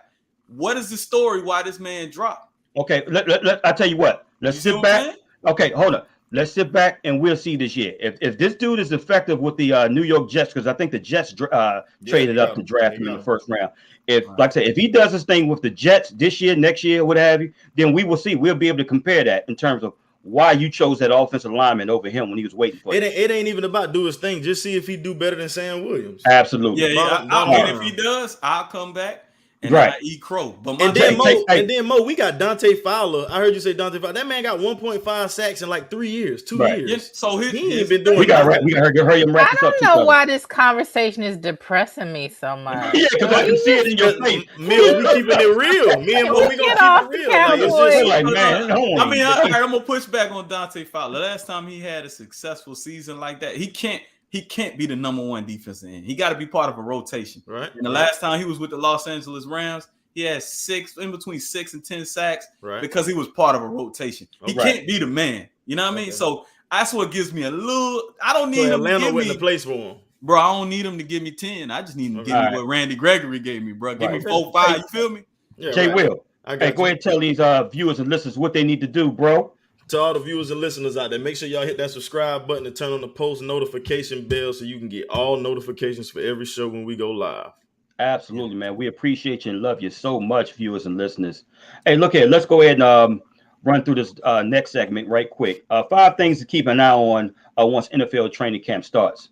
What is the story why this man dropped? Okay, I tell you what. Let's sit back. Okay, hold on. Let's sit back and we'll see this year. If this dude is effective with the New York Jets, because I think the Jets traded up to draft him in the first round. Like I said, if he does his thing with the Jets this year, next year, what have you, then we will see. We'll be able to compare that in terms of why you chose that offensive lineman over him when he was waiting for you. It ain't even about do his thing. Just see if he do better than Sam Williams. Absolutely. I mean, if he does, I'll come back. And I eat crow. But then Mo, we got Dante Fowler. I heard you say Dante Fowler. That man got 1.5 sacks in like 3 years, 2 years. Yeah, so he ain't been doing. We got hurry him wrap this up. I don't know why this conversation is depressing me so much. Yeah, because I can see it in your face. Mills, we keeping it real. Me and Mo, we gonna keep it real. Like, it's just like, man. I'm gonna push back on Dante Fowler. Last time he had a successful season like that, he can't be the number one defensive end. He got to be part of a rotation. Right. And the last time he was with the Los Angeles Rams, he had in between 6 and 10 sacks Right. because he was part of a rotation. He Okay. can't be the man. You know what I mean? Okay. So that's what gives me a little. I don't need So him to Atlanta give went me. to place for him. Bro, I don't need him to give me 10. I just need him to give All me right. what Randy Gregory gave me, bro. Give me Right. 4, 5. You feel me? Yeah, Jay right. Will. I got Hey, go you. ahead and tell these viewers and listeners what they need to do, bro. To all the viewers and listeners out there, make sure y'all hit that subscribe button and turn on the post notification bell so you can get all notifications for every show when we go live. Absolutely, man. We appreciate you and love you so much, viewers and listeners. Hey, look here. Let's go ahead and run through this next segment right quick. 5 things to keep an eye on once NFL training camp starts.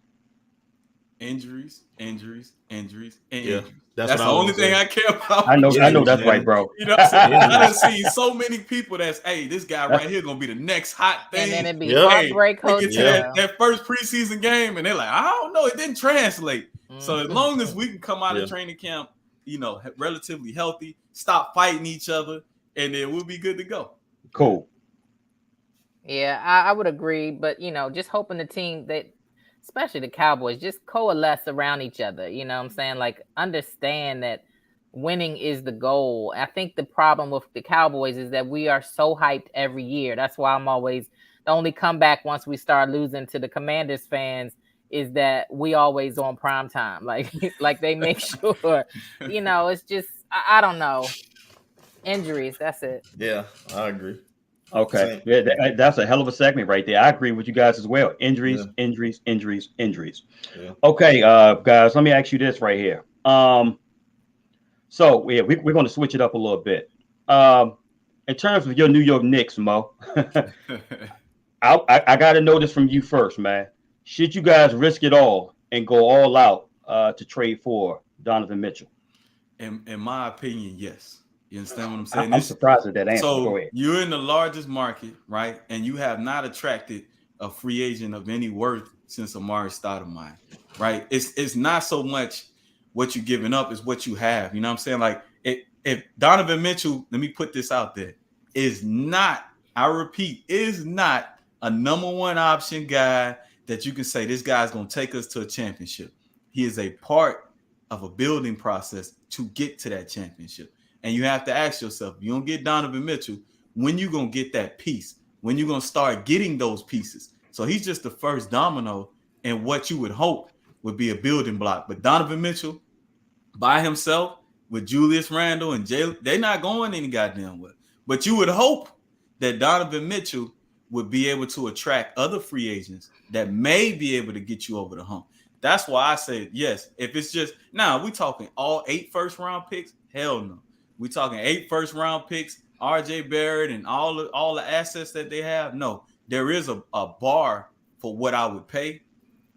Injuries. Yeah, That's the only thing I care about. I know Injuries, that's man. right, bro. You know what I'm saying? I done Injuries. seen so many people that's, hey, this guy right here gonna be the next hot thing. And then it'd be Yeah. heartbreak We get to hotel. that first preseason game, and they're like, I don't know, it didn't translate. So as long as we can come out Yeah. of training camp, you know, relatively healthy, stop fighting each other, and then we'll be good to go. Cool. Yeah, I would agree, but just hoping the team that, especially the Cowboys, just coalesce around each other. You know what I'm saying? Like, understand that winning is the goal. I think the problem with the Cowboys is that we are so hyped every year. That's why I'm always the only comeback once we start losing to the Commanders fans is that we always on prime time. Like they make sure, it's just I don't know. Injuries, that's it. Yeah, I agree. Okay. Same. Yeah, that's a hell of a segment right there. I agree with you guys as well. Injuries. Yeah. Okay, guys, let me ask you this right here. So yeah, we're going to switch it up a little bit. In terms of your New York Knicks, Mo, I got to know this from you first, man. Should you guys risk it all and go all out to trade for Donovan Mitchell? In my opinion, yes. You understand what I'm saying? I'm surprised at that answer. Go So ahead. you're in the largest market, right? And you have not attracted a free agent of any worth since Amari Stoudemire, right? It's not so much what you're giving up, is what you have. You know what I'm saying? Like if Donovan Mitchell, let me put this out there, is not, I repeat, is not a number one option guy that you can say this guy's going to take us to a championship. He is a part of a building process to get to that championship. And you have to ask yourself, you don't get Donovan Mitchell, when you going to get that piece? When you going to start getting those pieces? So he's just the first domino in what you would hope would be a building block. But Donovan Mitchell, by himself, with Julius Randle and Jay, they're not going any goddamn well. But you would hope that Donovan Mitchell would be able to attract other free agents that may be able to get you over the hump. That's why I said yes. If it's just now, we talking all 8 first-round picks? Hell no. We talking 8 first-round picks, RJ Barrett, and all the assets that they have. No, there is a bar for what I would pay.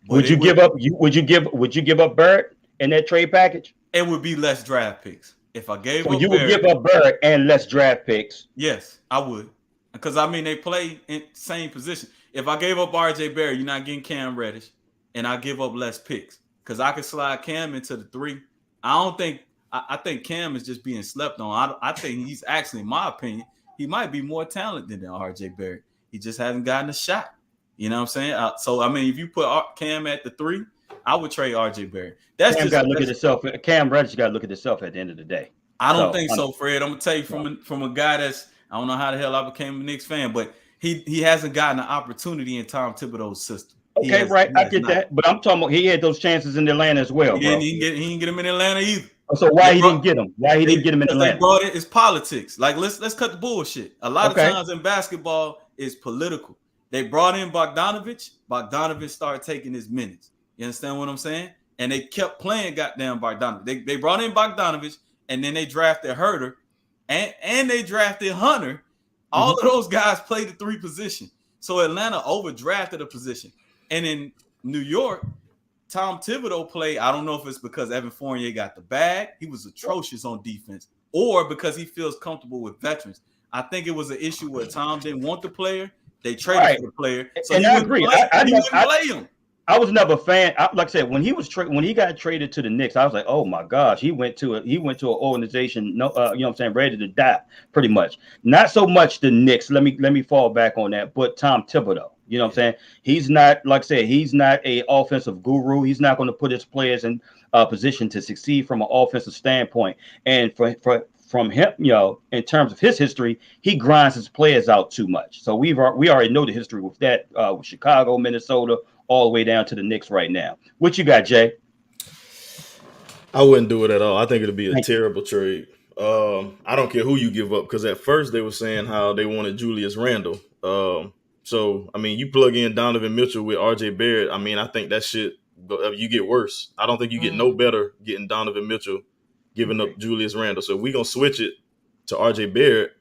Would you give up Barrett in that trade package? It would be less draft picks. If I gave So up you would Barrett, give up Barrett and less draft picks? Yes, I would. Because I mean they play in same position. If I gave up RJ Barrett, you're not getting Cam Reddish, and I give up less picks. Because I could slide Cam into the 3. I think Cam is just being slept on. I think he's actually, in my opinion, he might be more talented than RJ Barrett. He just hasn't gotten a shot. You know what I'm saying? So, I mean, if you put Cam at the 3, I would trade RJ Barrett. Cam got to look at himself. Cam Reddish got to look at himself at the end of the day. I don't think so, Fred. I'm going to tell you from a guy that's, I don't know how the hell I became a Knicks fan, but he hasn't gotten an opportunity in Tom Thibodeau's system. Okay, right. I get that. But I'm talking about he had those chances in Atlanta as well, bro. He didn't get him in Atlanta either. So why he didn't get him? Why he didn't get him in Atlanta? They brought it. It's politics. Like let's cut the bullshit. A lot of times in basketball, it's political. They brought in Bogdanovich. Bogdanovich started taking his minutes. You understand what I'm saying? And they kept playing goddamn Bogdanovich. They brought in Bogdanovich, and then they drafted Herter, and they drafted Hunter. All of those guys played the 3 position. So Atlanta overdrafted a position. And in New York, Tom Thibodeau played, I don't know if it's because Evan Fournier got the bag. He was atrocious on defense. Or because he feels comfortable with veterans. I think it was an issue where Tom didn't want the player. They traded for the player. So and I agree. He wouldn't play him. I was never a fan. Like I said, when he got traded to the Knicks, I was like, oh my gosh, he went to an organization, you know what I'm saying, ready to die, pretty much. Not so much the Knicks. Let me fall back on that, but Tom Thibodeau. You know what I'm saying? He's not, like I said, he's not a offensive guru. He's not going to put his players in a position to succeed from an offensive standpoint. And from him, in terms of his history, he grinds his players out too much. So we already know the history with that, with Chicago, Minnesota, all the way down to the Knicks right now. What you got, Jay? I wouldn't do it at all. I think it'd be a Thank terrible trade. I don't care who you give up, because at first they were saying how they wanted Julius Randle. So I mean, you plug in Donovan Mitchell with RJ Barrett. I mean, I think that shit, you get worse. I don't think you get no better getting Donovan Mitchell, giving up Julius Randle. So if we gonna switch it to RJ Barrett,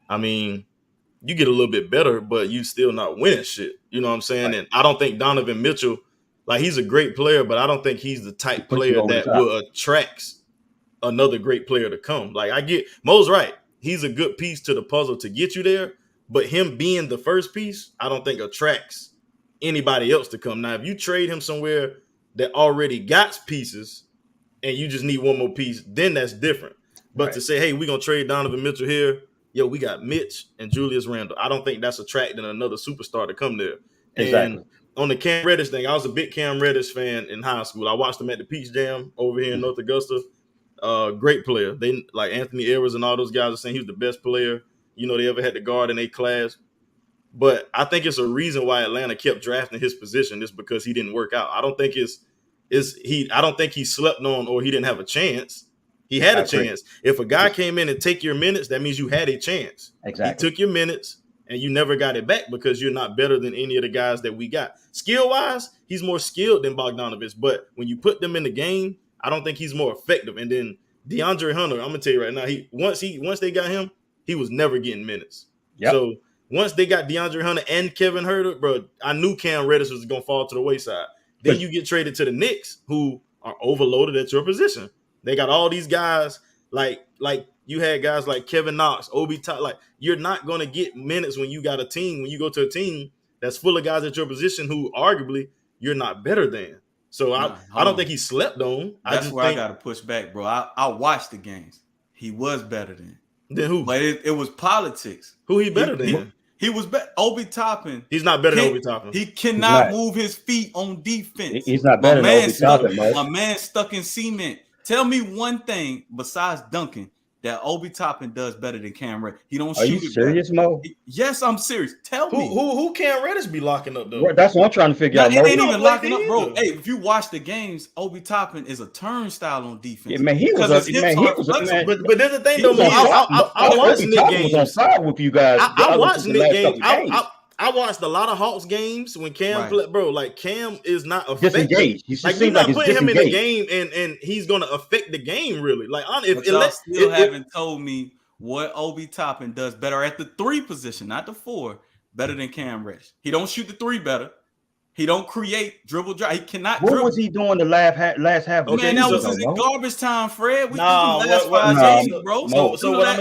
I mean, you get a little bit better, but you still not winning shit. You know what I'm saying? Right. And I don't think Donovan Mitchell, like, he's a great player, but I don't think he's the type Put you player over the that top. will attract another great player to come. Like, I get Mo's right. He's a good piece to the puzzle to get you there, but him being the first piece, I don't think attracts anybody else to come. Now, if you trade him somewhere that already got pieces and you just need one more piece, then that's different. But Right. to say, hey, we're going to trade Donovan Mitchell here, yo, we got Mitch and Julius Randle, I don't think that's attracting another superstar to come there. Exactly. And on the Cam Reddish thing, I was a big Cam Reddish fan in high school. I watched him at the Peach Jam over here in North Augusta. Great player. They, like Anthony Edwards and all those guys, are saying he was the best player they ever had to guard in a class. But I think it's a reason why Atlanta kept drafting his position is because he didn't work out. I don't think I don't think he slept on or he didn't have a chance. He had a chance. If a guy came in and take your minutes, that means you had a chance. Exactly. He took your minutes and you never got it back because you're not better than any of the guys that we got. Skill-wise, he's more skilled than Bogdanovich, but when you put them in the game, I don't think he's more effective. And then DeAndre Hunter, I'm gonna tell you right now, once they got him, he was never getting minutes. Yep. So once they got DeAndre Hunter and Kevin Huerter, bro, I knew Cam Reddish was gonna fall to the wayside. Then you get traded to the Knicks, who are overloaded at your position. They got all these guys, like you had guys like Kevin Knox, Obi Toppin. Like, you're not gonna get minutes when you got a team. When you go to a team that's full of guys at your position who arguably you're not better than. So I don't think he slept on. That's where I got to push back, bro. I watched the games. He was better than. Then who? But it was politics. Who he better than? He was better. Obi Toppin. He's not better than Obi Toppin. He cannot move his feet on defense. He's not better than Obi Toppin, man. A man stuck in cement. Tell me one thing besides dunking that Obi Toppin does better than Cam Reddish. He don't shoot. Are you serious, Mo? Yes, I'm serious. Tell me. Who Cam Reddish be locking up, though? That's what I'm trying to figure out. It ain't even locking up, bro. Hey, if you watch the games, Obi Toppin is a turnstile on defense. Yeah, man, he was But there's the thing, though, Mo. I watched Knick games. On side with you guys. I watched Knick games. I watched a lot of Hawks games when Cam played, bro. Like, Cam is not effective. Disengaged. You're not putting him in the game and he's gonna affect the game, really. Like, y'all still haven't told me what Obi Toppin does better at the 3 position, not the 4, better than Cam Reddish. He don't shoot the 3 better. He don't create dribble drive. He cannot. What was he doing the last half? Man, that was in garbage time, Fred. We bro. So what I'm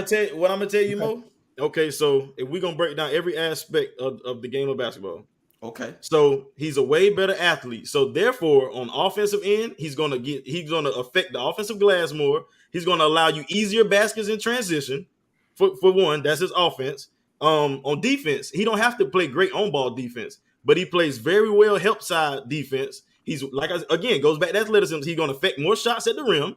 gonna tell you, Mo. Okay, so if we're gonna break down every aspect of the game of basketball, okay, so he's a way better athlete. So therefore, on offensive end, he's gonna affect the offensive glass more. He's gonna allow you easier baskets in transition. For one, that's his offense. On defense, he don't have to play great on ball defense, but he plays very well help side defense. He's goes back to athleticism. He's gonna affect more shots at the rim.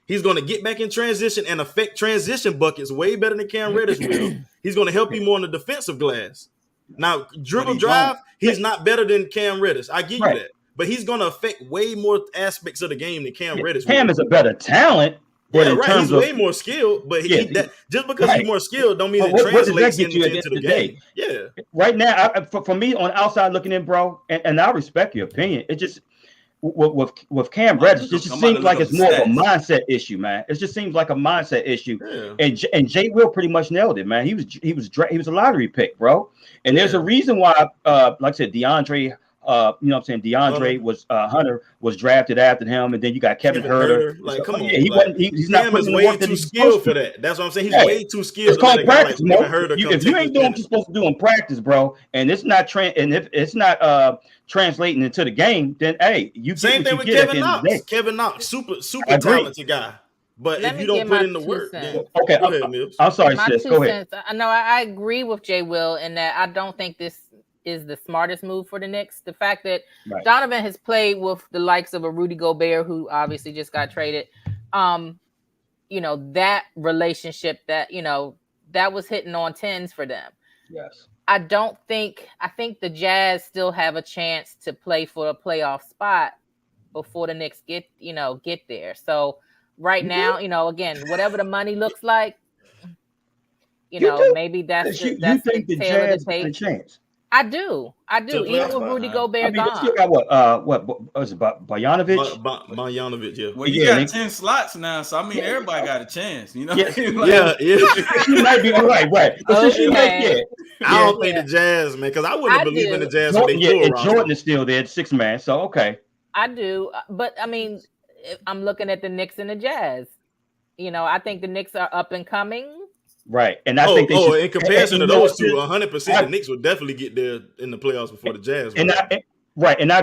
He's going to get back in transition and affect transition buckets way better than Cam Reddish will. He's going to help you more on the defensive glass. Now, dribble drive, he's not better than Cam Reddish. I give you that. But he's going to affect way more aspects of the game than Cam Reddish will. Cam is a better talent. But he's way more skilled. But just because he's more skilled don't mean it translates into the game. Yeah. Right now, for me, on the outside looking in, bro, and I respect your opinion, it just – with Cam Reddish, it just seems like it's more of a mindset issue, man. It just seems like a mindset issue, and Jay Will pretty much nailed it, man. He was a lottery pick, bro. And there's a reason why, like I said, DeAndre, DeAndre was Hunter was drafted after him, and then you got Kevin Huerter. Like, come on, he's not way too skilled for that. That's what I'm saying. He's way too skilled. It's called practice, bro. If you ain't doing what you're supposed to do in practice, bro, and it's not if it's not translating into the game, then hey, you same thing with Kevin Knox. Kevin Knox, super talented guy. But if you don't put in the work, then okay. I'm sorry, sis. Go ahead. No, I agree with Jay Will in that I don't think this is the smartest move for the Knicks. The fact that Donovan has played with the likes of a Rudy Gobert, who obviously just got traded. that relationship that, that was hitting on tens for them. Yes. I think the Jazz still have a chance to play for a playoff spot before the Knicks get there. So right You now, do? again, whatever the money looks like, You do? maybe that's Yes, the you that's the think the tail of the Jazz got a tape. chance? I do. To a Even playoff with spot. Rudy I Gobert mean, they still gone. got what was it, Bojanovic? Bojanovic, yeah. Well, you Yeah, got they, 10 slots now, so I mean, yeah, everybody got a chance. yeah, Yeah, yeah. she might be right, but since she make Okay. I yeah, don't think the Jazz, man, because I wouldn't I have believed in the do. Jazz with Jordan, a yeah, full and roster. Jordan is still there, at 6 man. So okay, I do. But I mean, if I'm looking at the Knicks and the Jazz. I think the Knicks are up and coming. right, and I think they should. In comparison to You know those what, two, sis? 100%, the I, Knicks would definitely get there in the playoffs before the Jazz and would. I right, and I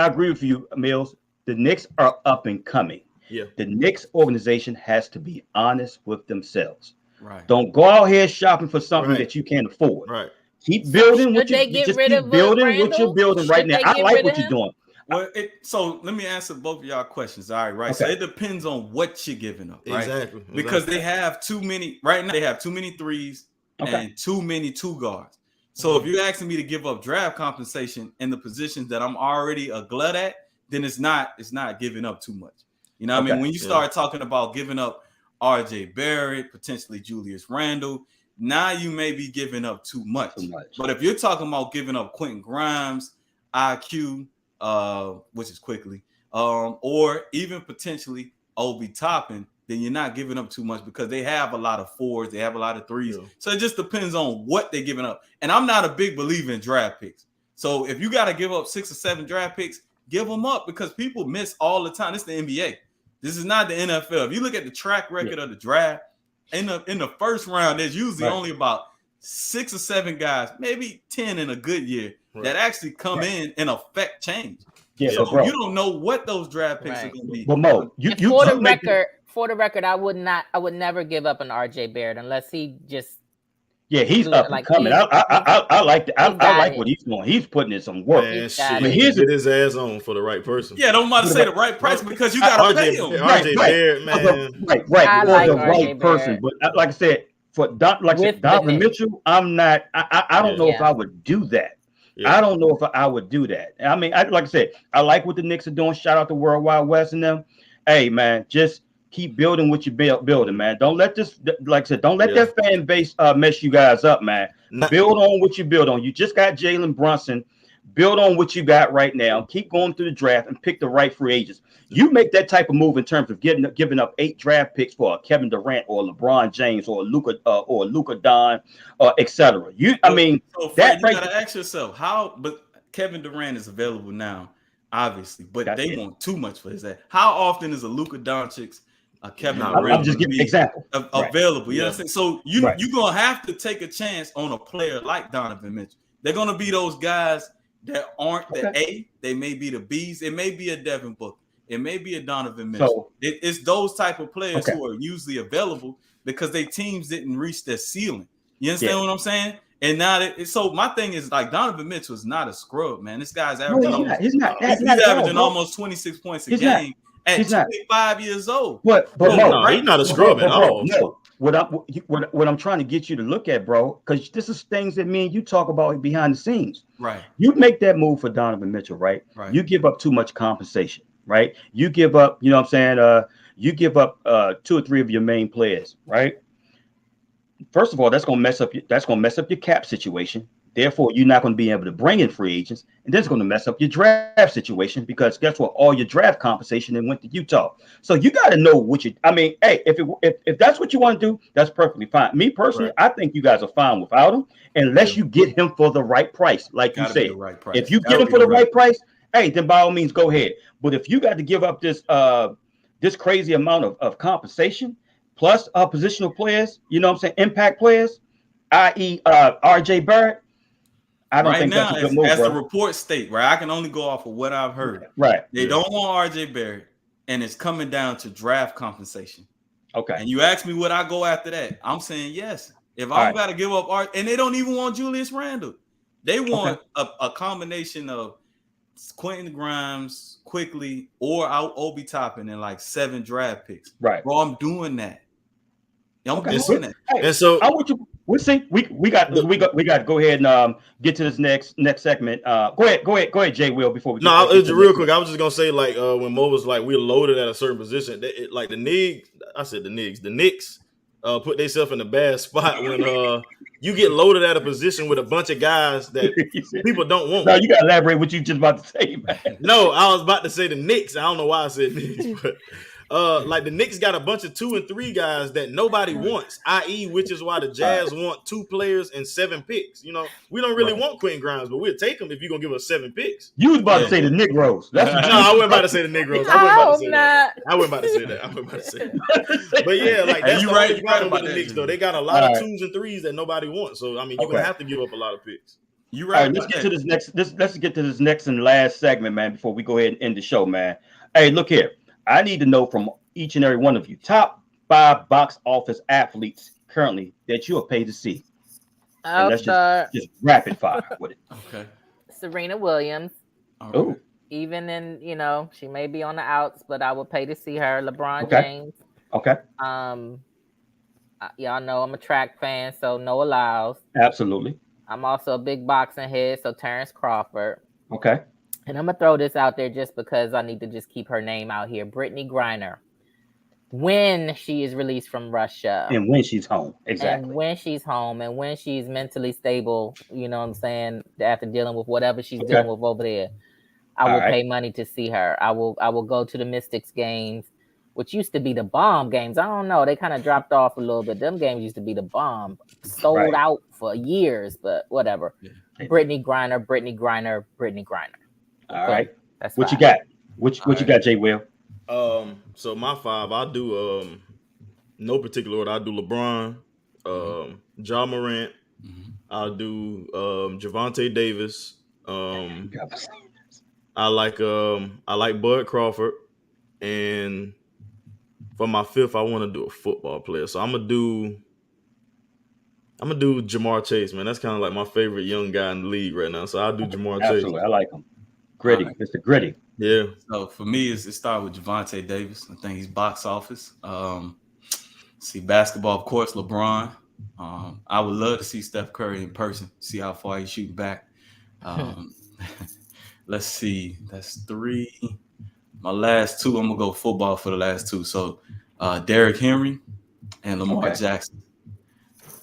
agree with you, Mills. The Knicks are up and coming. Yeah. The Knicks organization has to be honest with themselves. Right. Don't go out here shopping for something Right. that you can't afford. Right. Keep So building what should they you get just rid keep of building what you're Randall? building right Should now. they I get like rid what of you're him? doing. Well, so let me answer both of y'all questions. All right, right. Okay. So it depends on what you're giving up, right? Exactly. Because they have too many right now. They have too many threes Okay. and too many two guards. So if you're asking me to give up draft compensation in the positions that I'm already a glut at, then it's not giving up too much. You know what I mean? When you start talking about giving up R.J. Barrett, potentially Julius Randle, now you may be giving up too much. But if you're talking about giving up Quentin Grimes, IQ, which is quickly, or even potentially Obi Toppin, then you're not giving up too much because they have a lot of fours, they have a lot of threes. Yeah. So it just depends on what they're giving up. And I'm not a big believer in draft picks. So if you got to give up 6 or 7 draft picks, give them up because people miss all the time. It's the NBA. This is not the NFL. If you look at the track record of the draft, in the first round, there's usually only about 6 or 7 guys, maybe 10 in a good year, that actually come in and affect change. Yeah, so bro, you don't know what those draft picks are going to be. But Mo, for the record, I would never give up an R.J. Barrett unless he just. Yeah, he's up and coming. I like that. I like what he's doing. He's putting in some work. Man, shit, he get his ass on for the right person. Yeah, don't want to say the right price because you got to pay him. RJ Barrett, man. Right. For the right person. But like I said, for Donovan Mitchell, I'm not. I don't know if I would do that. Yeah. I don't know if I would do that. I mean, like I said, I like what the Knicks are doing. Shout out to World Wide West and them. Hey, man, just keep building what you're building, man. Don't let this, like I said, don't let that fan base mess you guys up, man. Build on what you build on. You just got Jalen Brunson. Build on what you got right now. Keep going through the draft and pick the right free agents. You make that type of move in terms of giving up 8 draft picks for Kevin Durant or LeBron James or Luka Don, etc. I mean, so Fred, you gotta ask yourself how. But Kevin Durant is available now, obviously, but they want too much for his ass. How often is a Luka Doncic? Kevin, I'm just giving an example. Available. You know what I'm saying? So you're gonna have to take a chance on a player like Donovan Mitchell. They're gonna be those guys that aren't the A. They may be the B's. It may be a Devin Booker. It may be a Donovan Mitchell. It's those type of players who are usually available because their teams didn't reach their ceiling. You understand what I'm saying? And now, so my thing is like Donovan Mitchell is not a scrub, man. This guy's averaging. He's averaging almost 26 points a game. At 25 years old. But no, he's not a scrub at all. No, what I'm trying to get you to look at, bro, because this is things that me and you talk about behind the scenes. Right. You make that move for Donovan Mitchell, right? You give up too much compensation, right? You give up, you know what I'm saying? You give up 2 or 3 of your main players, right? First of all, that's gonna mess up your cap situation. Therefore, you're not going to be able to bring in free agents, and that's going to mess up your draft situation because guess what? All your draft compensation then went to Utah. So you got to know what you. I mean, hey, if that's what you want to do, that's perfectly fine. Me personally, I think you guys are fine without him, unless you get him for the right price, like you said. If you get him for the right price, hey, then by all means go ahead. But if you got to give up this this crazy amount of compensation plus positional players, you know what I'm saying, impact players, i.e., R.J. Barrett. I don't think that's a good move, as the report state, right? I can only go off of what I've heard. Right. They don't want RJ Barrett, and it's coming down to draft compensation. Okay. And you ask me would I go after that? I'm saying yes. If I'm got to give up and they don't even want Julius Randle. They want a combination of Quentin Grimes quickly, or I'll Obi Toppin in like 7 draft picks. Right. Bro, I'm doing that. I'm Okay. doing that. Hey, And so I want you. We see. We got to go ahead and get to this next segment. Go ahead, Jay. Will before we no, get it's to real quick. I was just gonna say, like, when Mo was like, we're loaded at a certain position. Like the Knicks, the Knicks, put themselves in a bad spot when you get loaded at a position with a bunch of guys that people don't want. No, you gotta elaborate what you just about to say, man. No, I was about to say the Knicks. I don't know why I said Knicks, but like the Knicks got a bunch of 2 and 3 guys that nobody wants, i.e., which is why the Jazz want 2 players and 7 picks. You know, we don't really want Quentin Grimes, but we'll take him if you're gonna give us 7 picks. You was about to say the Negroes. That's what No, I wasn't about to say the Negroes. I wasn't about to say that. But yeah, like that's the only problem with the Knicks, though. They got a lot of 2s and 3s that nobody wants. So I mean, you're gonna have to give up a lot of picks. You right. All right, let's get to this next. Let's get to this next and last segment, man. Before we go ahead and end the show, man. Hey, look here. I need to know from each and every one of you top 5 box office athletes currently that you are paid to see. And let's just rapid fire with it. Okay. Serena Williams. Oh, Even in, she may be on the outs, but I would pay to see her. LeBron James. Okay. Y'all know I'm a track fan, so Noah Lyles. Absolutely. I'm also a big boxing head, so Terrence Crawford. Okay. And I'm going to throw this out there just because I need to just keep her name out here. Brittany Griner. When she is released from Russia. And when she's home. Exactly. And when she's home and when she's mentally stable, you know what I'm saying, after dealing with whatever she's dealing with over there, I will pay money to see her. I will go to the Mystics games, which used to be the bomb games. I don't know. They kind of dropped off a little bit. Them games used to be the bomb. Sold out for years, but whatever. Yeah. Brittany Griner. All right. That's what 5. You got? What you got, Jay Will? So my 5, I do no particular order. I do LeBron, Ja Morant, I'll do Javonte Davis. I like Bud Crawford, and for my 5th, I want to do a football player. So I'm gonna do Jamar Chase, man. That's kind of like my favorite young guy in the league right now. So I'll do Jamar Chase. Absolutely, I like him. Gritty, Mr. Gritty. Yeah. So for me, it started with Javonte Davis. I think he's box office. See basketball, of course, LeBron. I would love to see Steph Curry in person, see how far he's shooting back. Let's see. That's 3. My last 2, I'm going to go football for the last 2. So Derrick Henry and Lamar Jackson.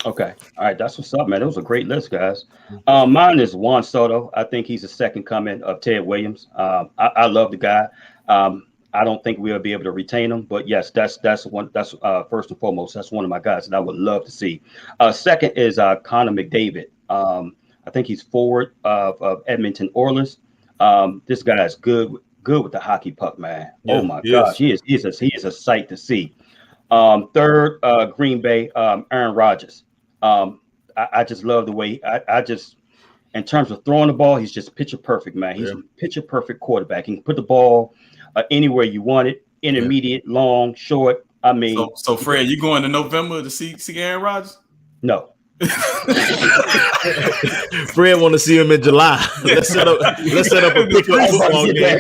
Okay. All right. That's what's up, man. It was a great list, guys. Mine is Juan Soto. I think he's the second coming of Ted Williams. I love the guy. I don't think we'll be able to retain him, but yes, that's one. That's first and foremost. That's one of my guys that I would love to see. Second is Connor McDavid. I think he's forward of Edmonton Oilers. This guy is good with the hockey puck, man. Yeah, oh my gosh, he is a sight to see. Third, Green Bay, Aaron Rodgers. I just love the way I just, in terms of throwing the ball, he's just picture perfect, man. He's a picture perfect quarterback. He can put the ball anywhere you want it, intermediate, long, short. I mean, so Fred, you going to November to see Aaron Rodgers? No. Fred want to see him in July. Let's set up a pickup football game.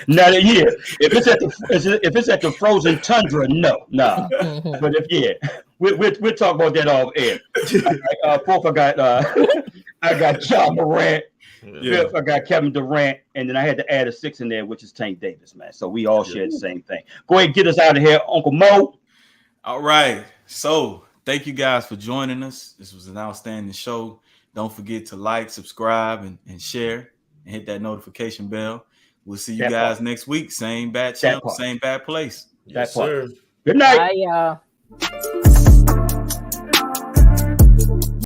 Not a year. If it's at the frozen tundra, no. But we'll talk about that off air. Fourth, I got John Morant. Fifth, I got Kevin Durant, and then I had to add a 6 in there, which is Tank Davis, man. So we all share the same thing. Go ahead, get us out of here, Uncle Mo. All right. So thank you guys for joining us. This was an outstanding show. Don't forget to like, subscribe, and share, and hit that notification bell. We'll see you guys next week. Same bad channel, same bad place. Yes, sir. Good night. Bye, y'all.